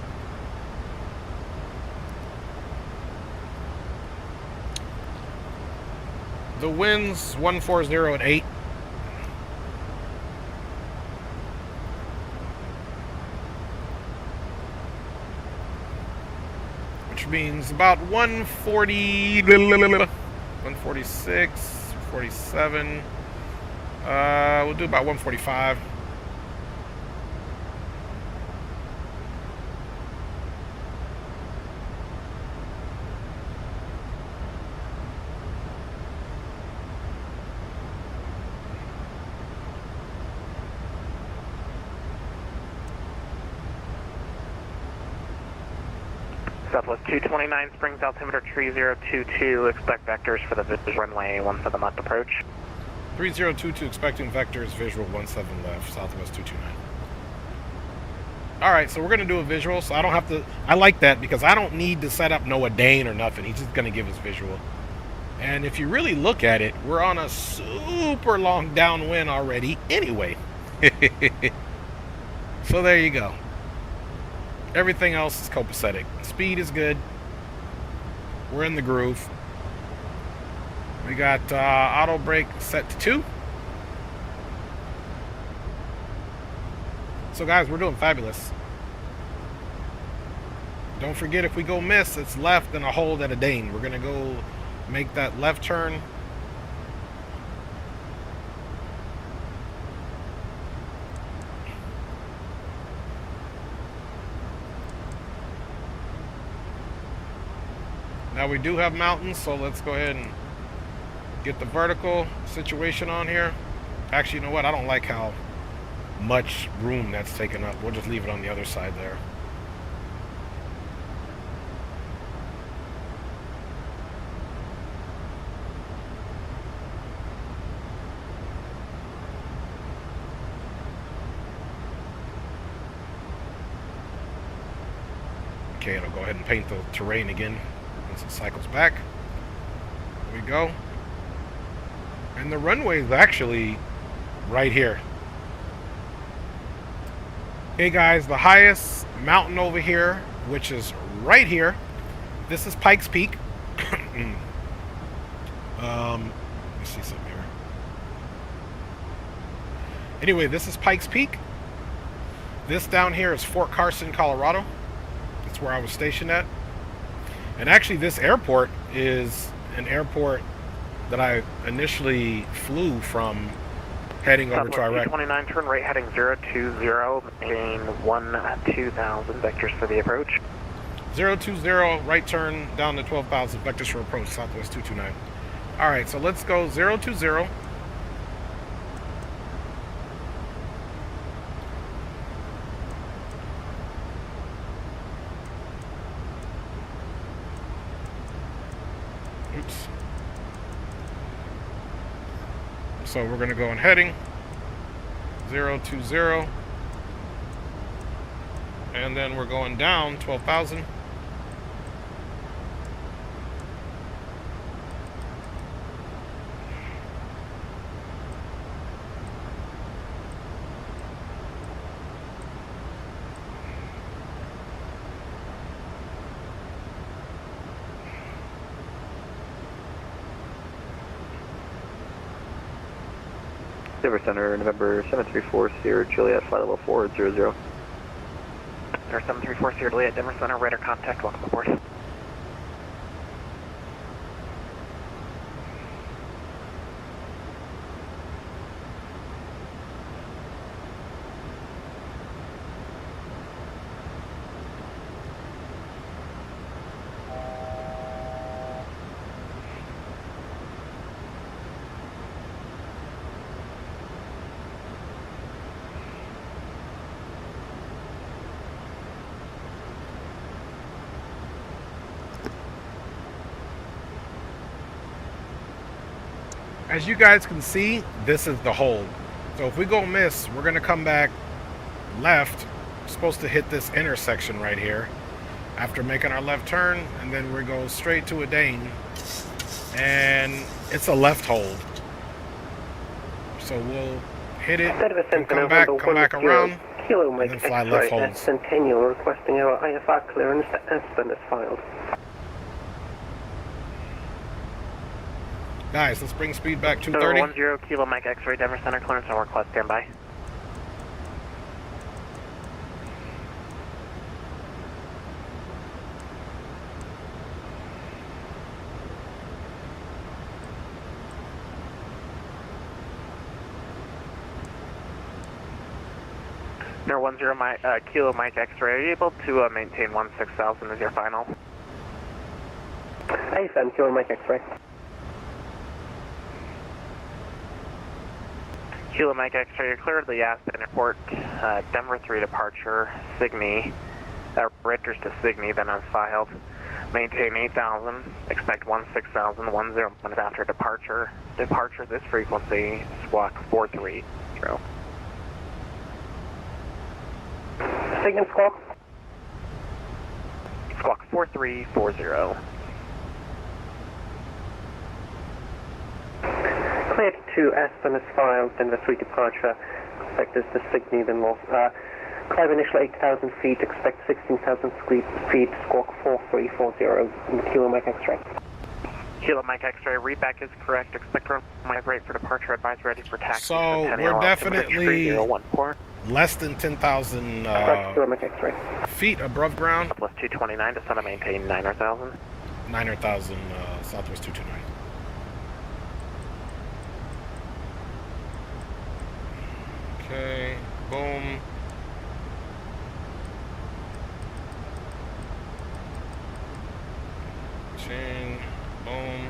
The wind's 140 at 8. Which means about 140, 146, 47. We'll do about 145. Southwest 229, Springs altimeter 3022, expect vectors for the runway 17 left approach. 3022, expecting vectors, visual 17 left, Southwest 229. Alright, so we're going to do a visual, so I don't have to, I like that because I don't need to set up no Dane or nothing. He's just going to give us visual. And if you really look at it, we're on a super long downwind already anyway. So there you go. Everything else is copacetic. Speed is good. We're in the groove. We got auto brake set to 2. So guys, we're doing fabulous. Don't forget, if we go miss, it's left and a hold at a Dane. We're gonna go make that left turn. Now we do have mountains, so let's go ahead and get the vertical situation on here. Actually, you know what? I don't like how much room that's taken up. We'll just leave it on the other side there. Okay, I'll go ahead and paint the terrain again. Once it cycles back. There we go. And the runway is actually right here. Hey guys, the highest mountain over here, which is right here. This is Pikes Peak. Let me see something here. Anyway, this is Pikes Peak. This down here is Fort Carson, Colorado. That's where I was stationed at. And actually, this airport is an airport that I initially flew from, heading over to Iraq. 29, turn right heading 020, maintain 12,000 vectors for the approach. 020, right turn down to 12,000 vectors for approach, Southwest 229. All right, so let's go 020. Oops. So we're going to go in heading 020, and then we're going down 12,000. Denver Center, November 734, Sierra Juliet, flight level 400. Denver 734, Sierra Juliet, Denver Center, radar contact, welcome aboard. as you guys can see, this is the hold. So if we go miss, we're gonna come back left. We're supposed to hit this intersection right here after making our left turn, and then we go straight to a Dane, and it's a left hold. So we'll hit it, and come back around, and then fly left holds. Centennial requesting our IFR clearance to Aspen is filed. Guys, let's bring speed back 230. 10 Kilo Mike X-ray, Denver Center clearance and request standby. No 10 Kilo Mike X-ray, are you able to maintain 16,000 as your final? AFM Kilo Mike X-ray. Kilo Mike X-ray, you're cleared the Aspen Airport, Denver 3 departure, Signy, Ritters to Signy, then as filed. Maintain 8,000, expect 16,000, 10 minutes after departure. Departure this frequency, squawk 430. Signy squawk? Squawk 4340. Cleared to Aspen is filed, Denver 3 departure, expect this to Signy, then we'll climb initial 8,000 feet, expect 16,000 feet, squawk 4340, Kilo Mike X-ray. Kilo Mike X-ray, readback is correct, expect runway rate for departure, advise ready for taxi. So we're definitely less than 10,000 feet above ground. Plus 229 to sun and maintain 9,000. 9,000 Southwest 229. Okay, boom. Chain, boom.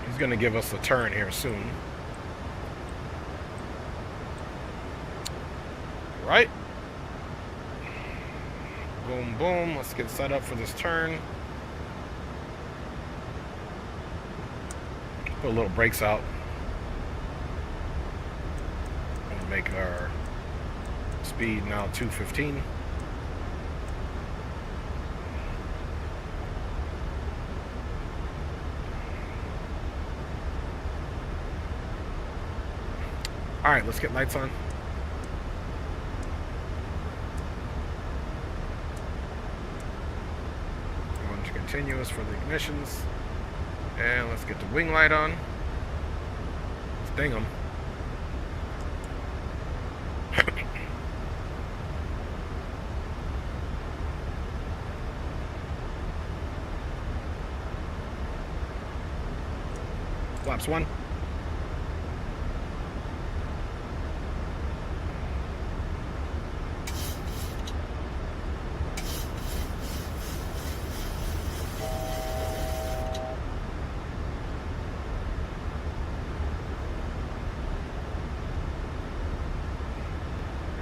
He's gonna give us a turn here soon. Right? Boom, boom. Let's get set up for this turn. Put a little brakes out. Gonna make our speed now 215. All right, let's get lights on. Going to continuous for the ignitions. And let's get the wing light on. Let's ding them. Flaps 1.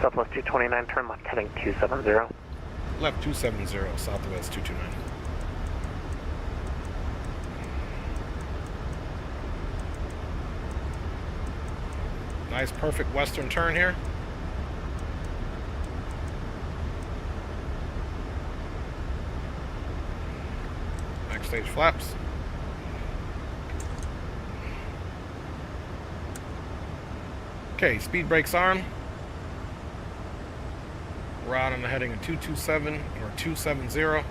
Southwest 229, turn left heading 270. Left 270, Southwest 229. Nice, perfect western turn here. Backstage flaps. Okay, speed brakes on. We're out on the heading of 227 or 270.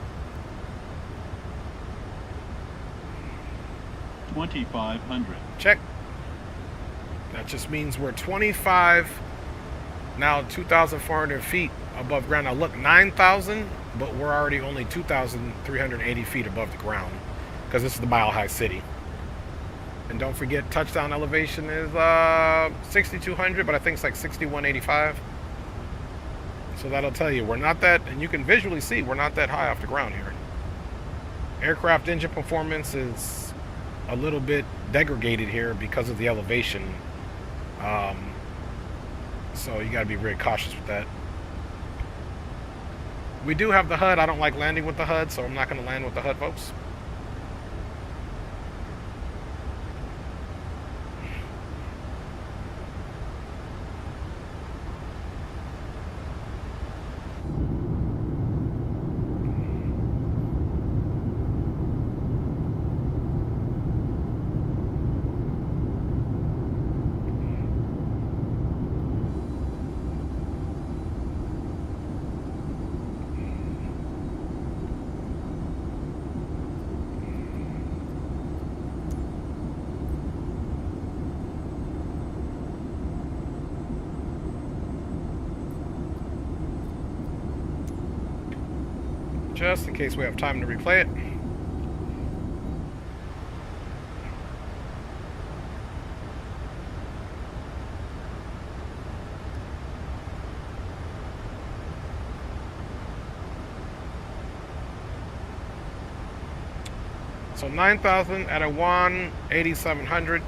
2,500. Check. That just means we're 25, now 2,400 feet above ground. Now look, 9,000, but we're already only 2,380 feet above the ground because this is the Mile High City. And don't forget, touchdown elevation is 6,200, but I think it's like 6,185. So that'll tell you we're not that, and you can visually see we're not that high off the ground here. Aircraft engine performance is a little bit degraded here because of the elevation. So you got to be very cautious with that. We do have the HUD. I don't like landing with the HUD, so I'm not going to land with the HUD, folks. just in case we have time to replay it. So 9,000 at a 8,700.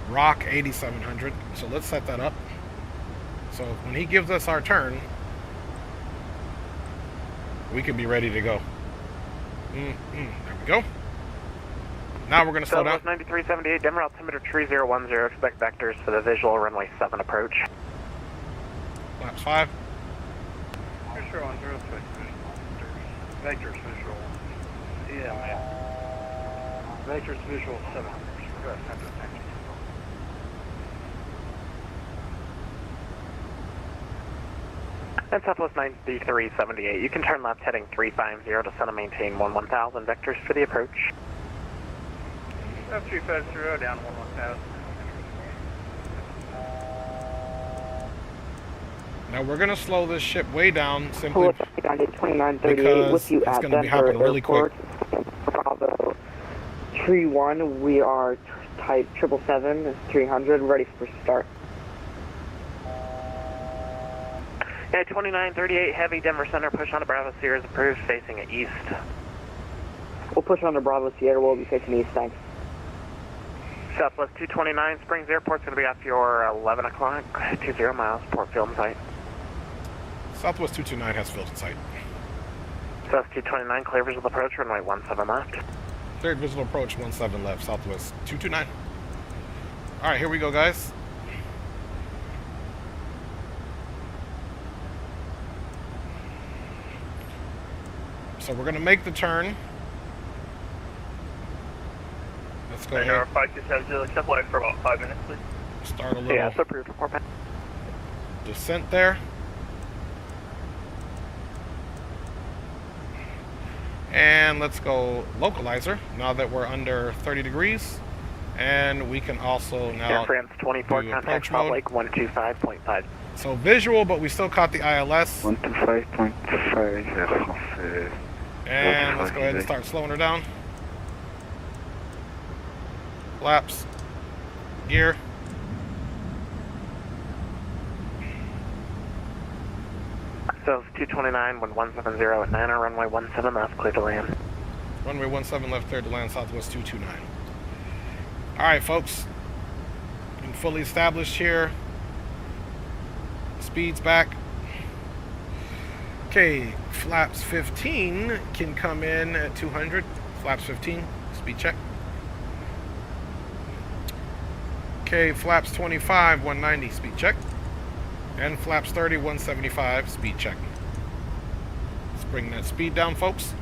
Rock 8,700. So let's set that up. So when he gives us our turn, we can be ready to go. There we go. Now we're going to slow down. 9378, Denver altimeter 3010, expect vectors for the visual runway 7 approach. Flaps 5. Visual on 06, vectors visual. Yeah, man. Vectors visual 7. And Southwest 9378, you can turn left heading 350 to center maintain 1000 vectors for the approach. Up 350 down 11,000. Now we're going to slow this ship way down simply because it's going to be happening really quick. Bravo 3-1, we are type 777, 300, ready for start. Yeah, 2938, heavy Denver Center, push on to Bravo Sierra is approved, facing east. We'll push on to Bravo Sierra, we'll be facing east, thanks. Southwest 229, Springs Airport's going to be off your 11 o'clock, 20 miles, port field in sight. Southwest 229 has field in sight. Southwest 229, clear visual approach, runway 17 left. Cleared visual approach, 17 left, Southwest 229. All right, here we go, guys. So we're going to make the turn. Let's go ahead. Step away for about 5 minutes, please. Start a little Yeah, it's approved for 4 minutes. descent there. And let's go localizer now that we're under 30 degrees. And we can also now Air France 24, contact Salt Lake 125.5. So visual, but we still caught the ILS. 125.5. And let's go ahead and start slowing her down. Flaps. Gear. So 229, 1170 at 9 runway 17 left, clear to land. Runway 17 left, cleared to land, Southwest 229. Alright, folks. Been fully established here. Speed's back. Okay, flaps 15 can come in at 200. Flaps 15, speed check. Okay, flaps 25, 190, speed check. And flaps 30, 175, speed check. Let's bring that speed down, folks.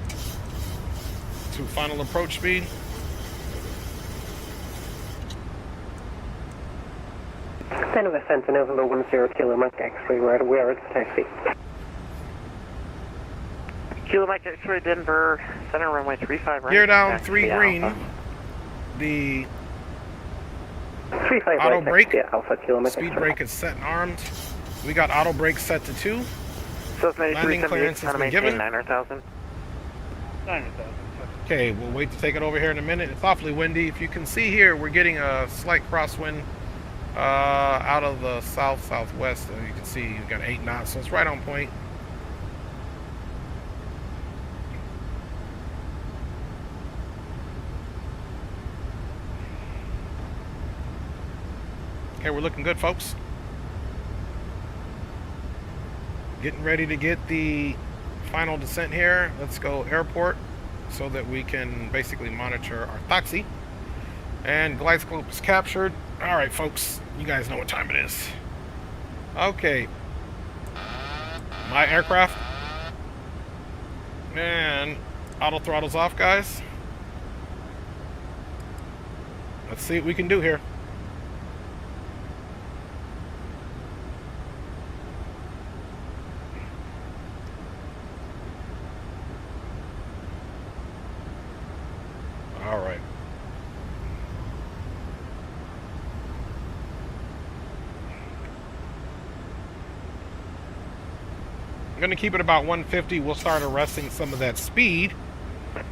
To final approach speed. Center of ascent, November 10 Kilo Mike X-ray, right aware at taxi. Kilo Mike X-ray, Denver Center, runway 35 right. Gear down, 3 green. Alpha. The 35 auto right, brake, Alpha Kilo Mike speed X-ray. brake is set and armed. We got auto brake set to 2. So it's Landing clearance has been given. 9,000. 9,000. Okay, we'll wait to take it over here in a minute. It's awfully windy. If you can see here, we're getting a slight crosswind out of the south-southwest. You can see you've got 8 knots, so it's right on point. Okay, we're looking good, folks. Getting ready to get the final descent here. Let's go airport so that we can basically monitor our taxi. And glide slope is captured. All right, folks, you guys know what time it is. Okay. My aircraft. And auto throttle's off, guys. Let's see what we can do here. All right. going to keep it about 150. We'll start arresting some of that speed.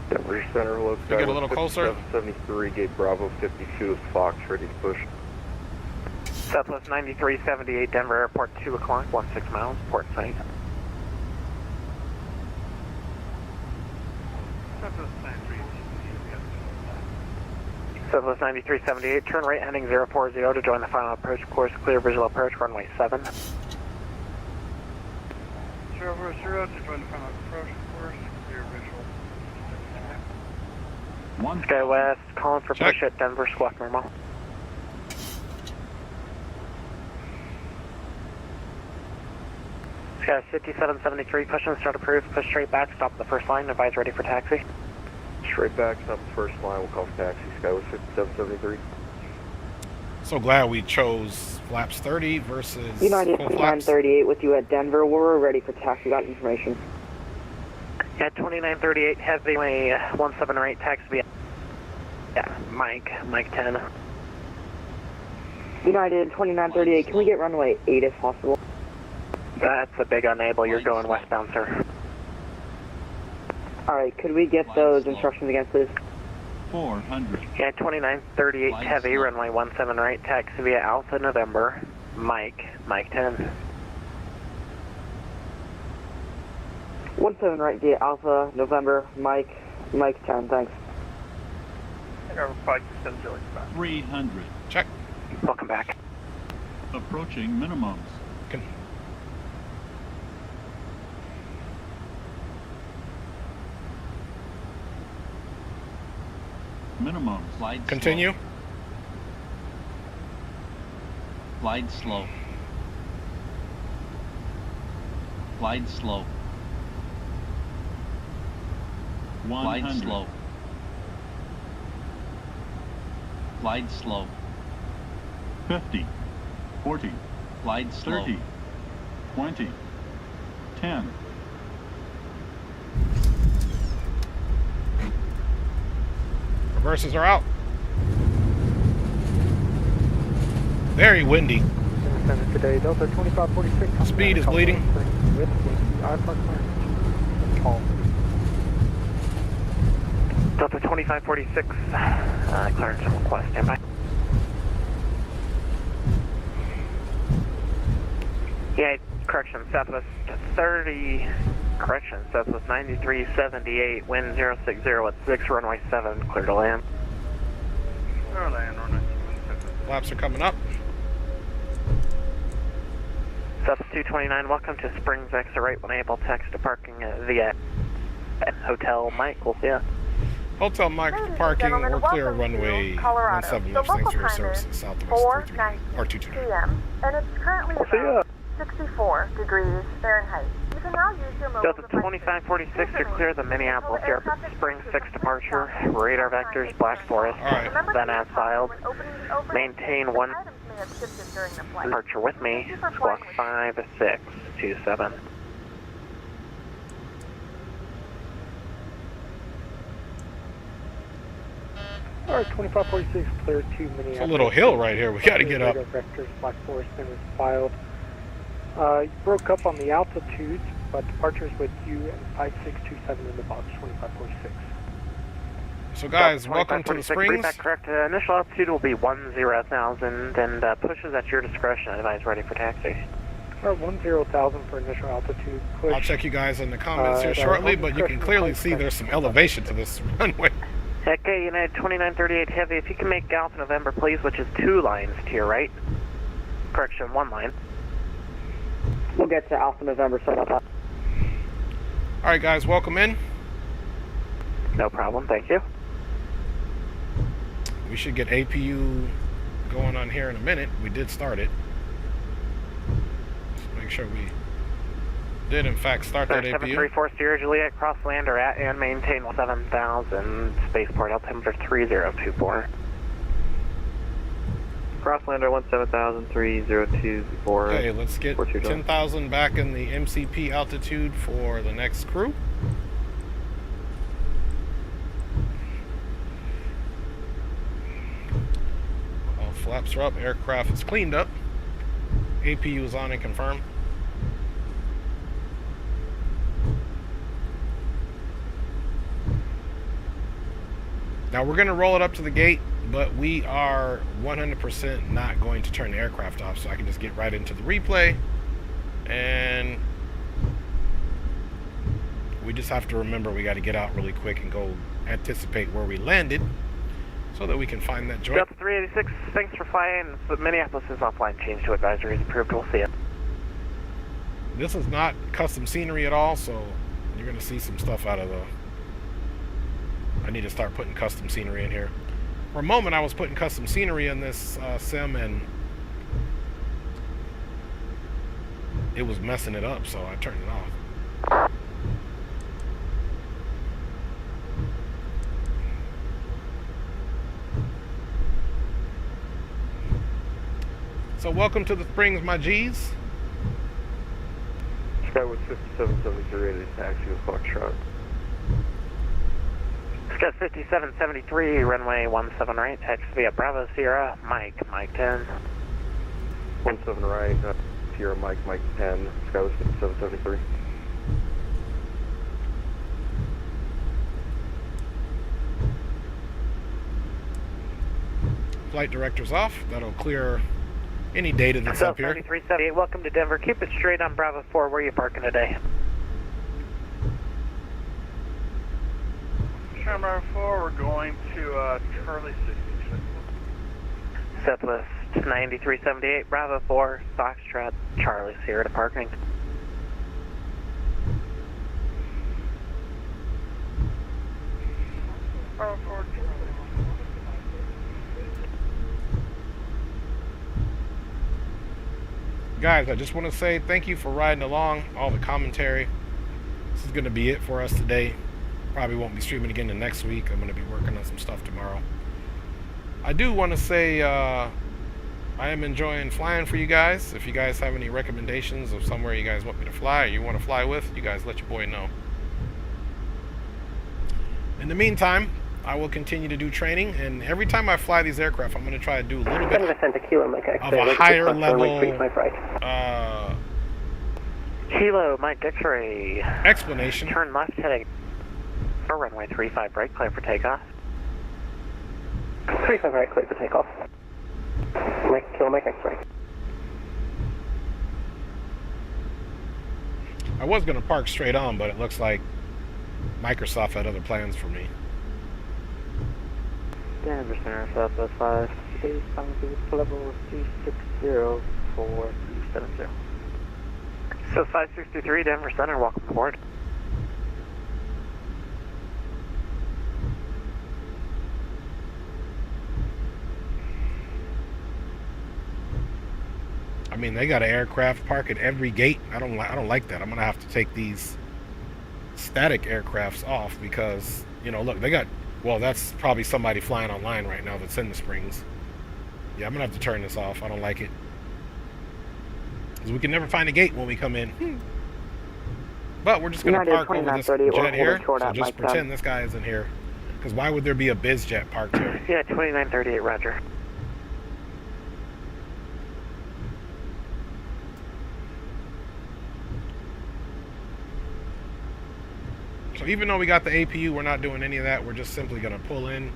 Denver Center, hello, Sky. Get a little closer. 73, gate Bravo 52 is Fox, ready to push. Southwest 9378, Denver Airport, 2 o'clock, 16 miles, port site. Southwest 9378, turn right heading 040 to join the final approach course, clear visual approach, runway 7. 040 to join the final approach course, clear visual. Sky West, calling for push at Denver, squawk normal. Sky 5773, push and start approved, push straight back, stop the first line, advise ready for taxi. Straight back, stop the first line, we'll call for taxi, Skywest 5773. So glad we chose flaps 30 versus United full flaps. 2938 with you at Denver. We're ready for taxi. Got information. Yeah, 2938, heavy, 178, taxi via. Yeah, Mike 10. United 2938, can we get runway 8 if possible? That's a big unable, you're going westbound, sir. Alright, could we get those instructions again, please? 400. Yeah, 2938 heavy, runway 17 right, taxi via Alpha November, Mike 10. 17 right via Alpha November, Mike 10, thanks. Air 527 Julie. 300. Check. Welcome back. Approaching minimums. Minimum. Slide Continue. Slow. Slide slow. Slide slow. 100. Slide slow. Slide slow. 50. 40. Slide slow. 30. 20. 10. Reverses are out. Very windy. Today, Delta 2546. Speed is bleeding. Delta 2546, clearance request, standby. Yeah, correction, Southwest 30, correction, Southwest 9378, wind 060 at 6, runway 7, clear to land. Clear to land, runway 7. Flaps are coming up. Southwest 229, welcome to Springs, exit right when able, text to parking via Hotel Mike, we'll see ya. Hotel Mike parking, we're clear runway 17 left, thanks for your service, Southwest 332, R229. p.m. and it's currently about 64 degrees Fahrenheit. You can now use your mobile Delta 2546 to clear the Minneapolis Airport Spring 6 departure, radar vectors, Black Forest, then as filed. Maintain 1 departure with me, squawk 5627. Alright, 2546, clear to Minneapolis. It's a little hill right here, we gotta get up. Vectors, Black Forest, then is filed. You broke up on the altitudes, but departures with you and 5627 in the box, 2546. So guys, welcome to the Springs. That correct. Initial altitude will be 10,000 and pushes at your discretion. Advise ready for taxi. 10,000 for initial altitude. Push. I'll check you guys in the comments here shortly, but you can clearly see there's some elevation to this runway. Okay, United 2938 Heavy, if you can make Alpha November, please, which is 2 lines to your right. Correction, 1 line. We'll get to Alpha November, set up. Alright guys, welcome in. No problem, thank you. We should get APU going on here in a minute. We did start it. Just make sure we did in fact start that APU. 734 Sierra Juliet, cross lander at and maintain 7,000, spaceport altimeter 3024. Crosslander 17,000, 3024. Okay, let's get 10,000 back in the MCP altitude for the next crew. All flaps are up, aircraft is cleaned up. APU is on and confirmed. Now we're going to roll it up to the gate, but we are 100% not going to turn the aircraft off, so I can just get right into the replay. And we just have to remember we got to get out really quick and go anticipate where we landed so that we can find that joint. Delta 386, thanks for flying. So Minneapolis is offline, change to advisory is approved. We'll see you. This is not custom scenery at all, so you're going to see some stuff out of the... I need to start putting custom scenery in here. For a moment, I was putting custom scenery in this sim, and it was messing it up, so I turned it off. So welcome to the Springs, my G's. Skyward 5773 ready to taxi with Foxtrot. Sky 5773, runway 17 right, taxi via Bravo Sierra, Mike 10. 17 right, Sierra Mike 10, Skyward 5773. Flight director's off. That'll clear any data that's up here. 3378, welcome to Denver. Keep it straight on Bravo 4. Where are you parking today? Bravo 4, we're going to Charlie 66. Southwest 9378, Bravo 4, Foxtrot, Charlie Sierra to parking. Bravo 4, Guys, I just want to say thank you for riding along, all the commentary. This is going to be it for us today. Probably won't be streaming again the next week. I'm going to be working on some stuff tomorrow. I do want to say I am enjoying flying for you guys. If you guys have any recommendations of somewhere you guys want me to fly or you want to fly with, you guys let your boy know. In the meantime, I will continue to do training, and every time I fly these aircraft, I'm going to try to do a little bit of a higher level Kilo, Mike X-ray. explanation. Turn left heading. Runway 35 right, clear for takeoff. 35 right, clear for takeoff. Kilo Mike X-ray. I was going to park straight on, but it looks like Microsoft had other plans for me. Denver Center, Southwest 5, level 360 for 370. So 563 Denver Center, welcome aboard. I mean, they got an aircraft park at every gate. I don't like that. I'm gonna have to take these static aircrafts off because, you know, look, they got, well, that's probably somebody flying online right now that's in the Springs. Yeah, I'm gonna have to turn this off. I don't like it because we can never find a gate when we come in. But we're just gonna park over this jet here. So just pretend this guy isn't here, because why would there be a biz jet parked here? Yeah, 2938, Roger. So even though we got the APU, we're not doing any of that. We're just simply going to pull in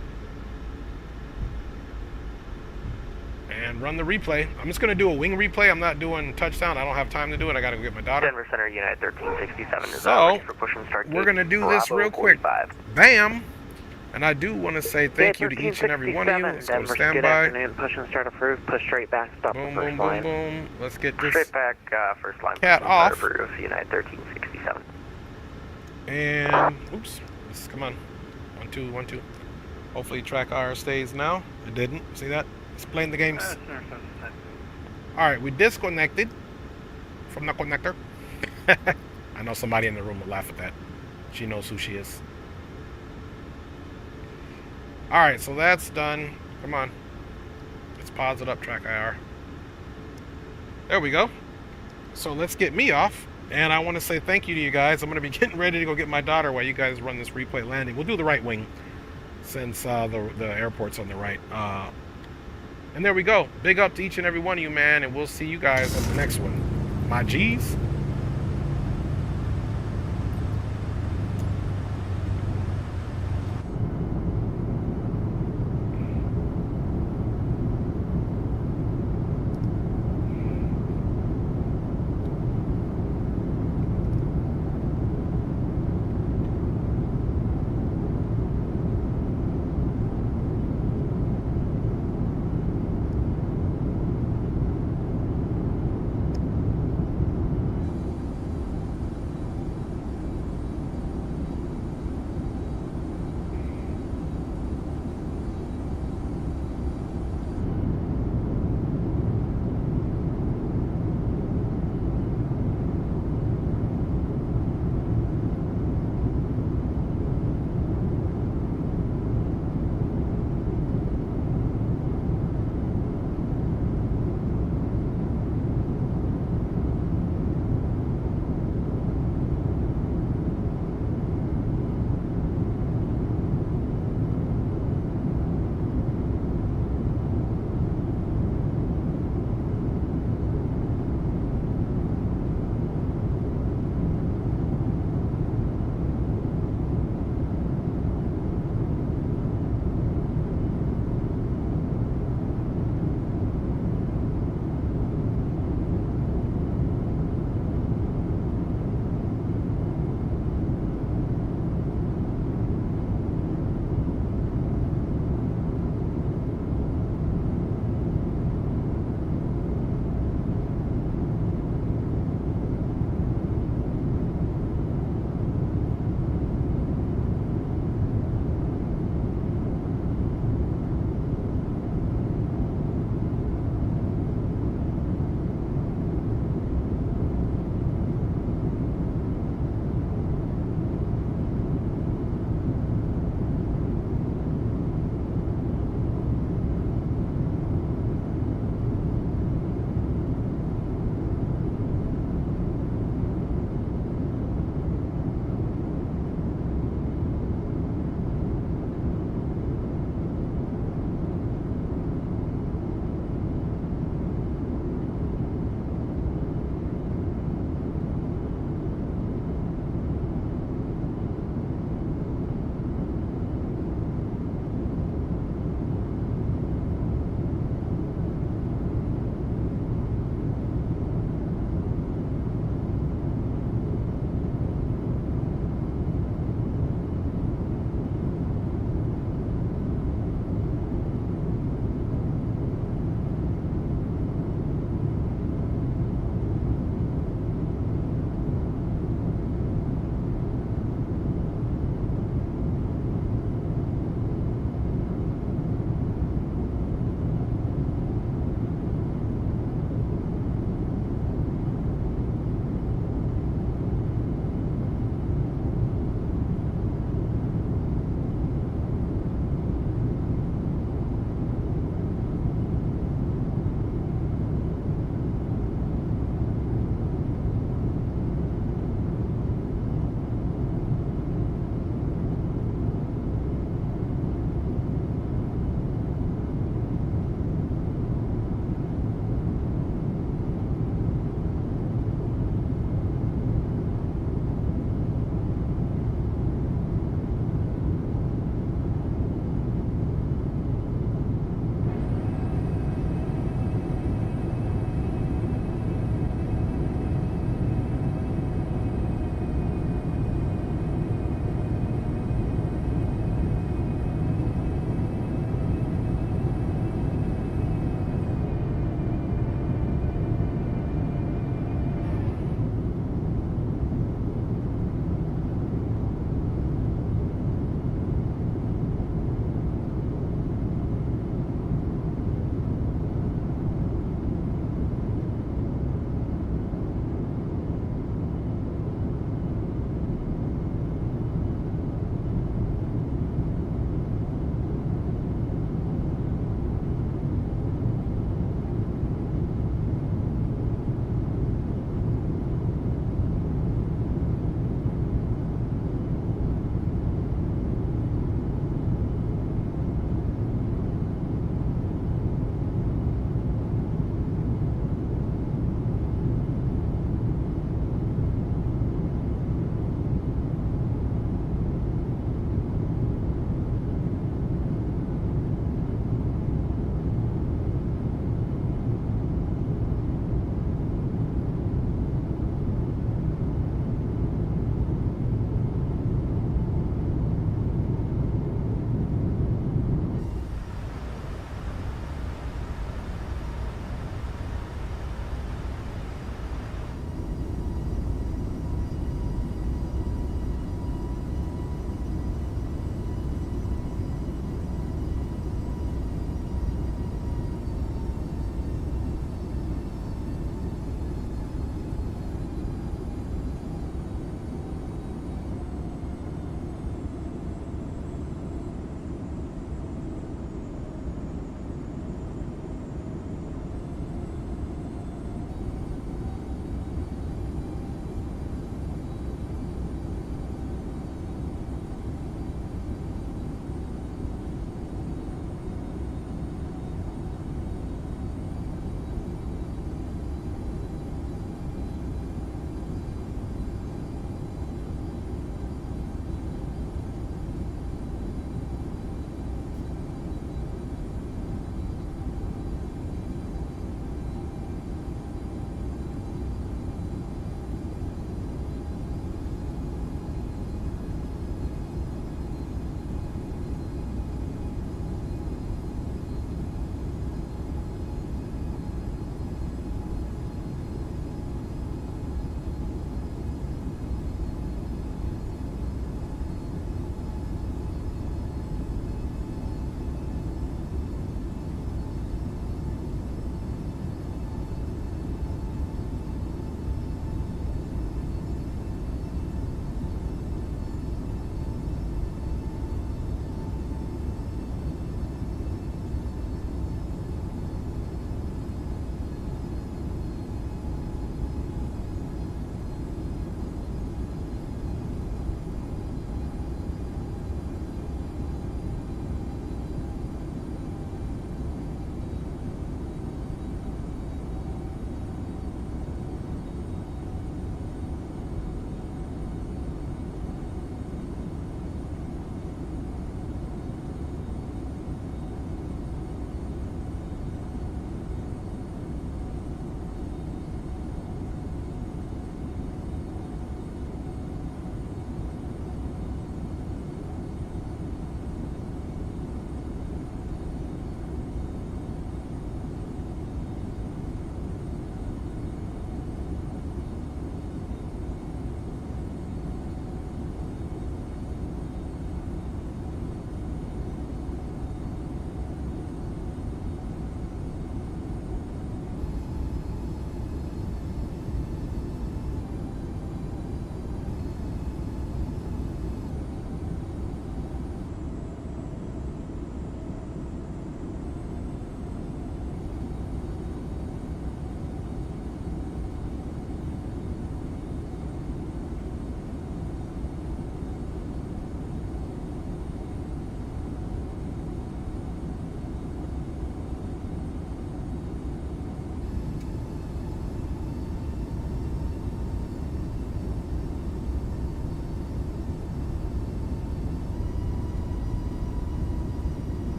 and run the replay. I'm just going to do a wing replay. I'm not doing touchdown. I don't have time to do it. I got to go get my daughter. Denver Center, United 1367 is so for push and start. We're going to do this real quick. Bam! And I do want to say thank you to each and every one of you. Let's go to standby. Push and start approved. Push straight back. Stop boom, the first boom, line. boom, boom. Let's get this straight back. First line. cat off. Approved. United 1367. And oops, come on, 1 2 1 2. Hopefully track R stays now. It didn't. See that? It's playing the games. All right, we disconnected from the connector. I know somebody in the room will laugh at that. She knows who she is. All right, so that's done. Come on, let's pause it up. Track IR. There we go. So let's get me off. And I want to say thank you to you guys. I'm going to be getting ready to go get my daughter while you guys run this replay landing. We'll do the right wing since the airport's on the right. And there we go. Big up to each and every one of you, man. And we'll see you guys on the next one. My G's.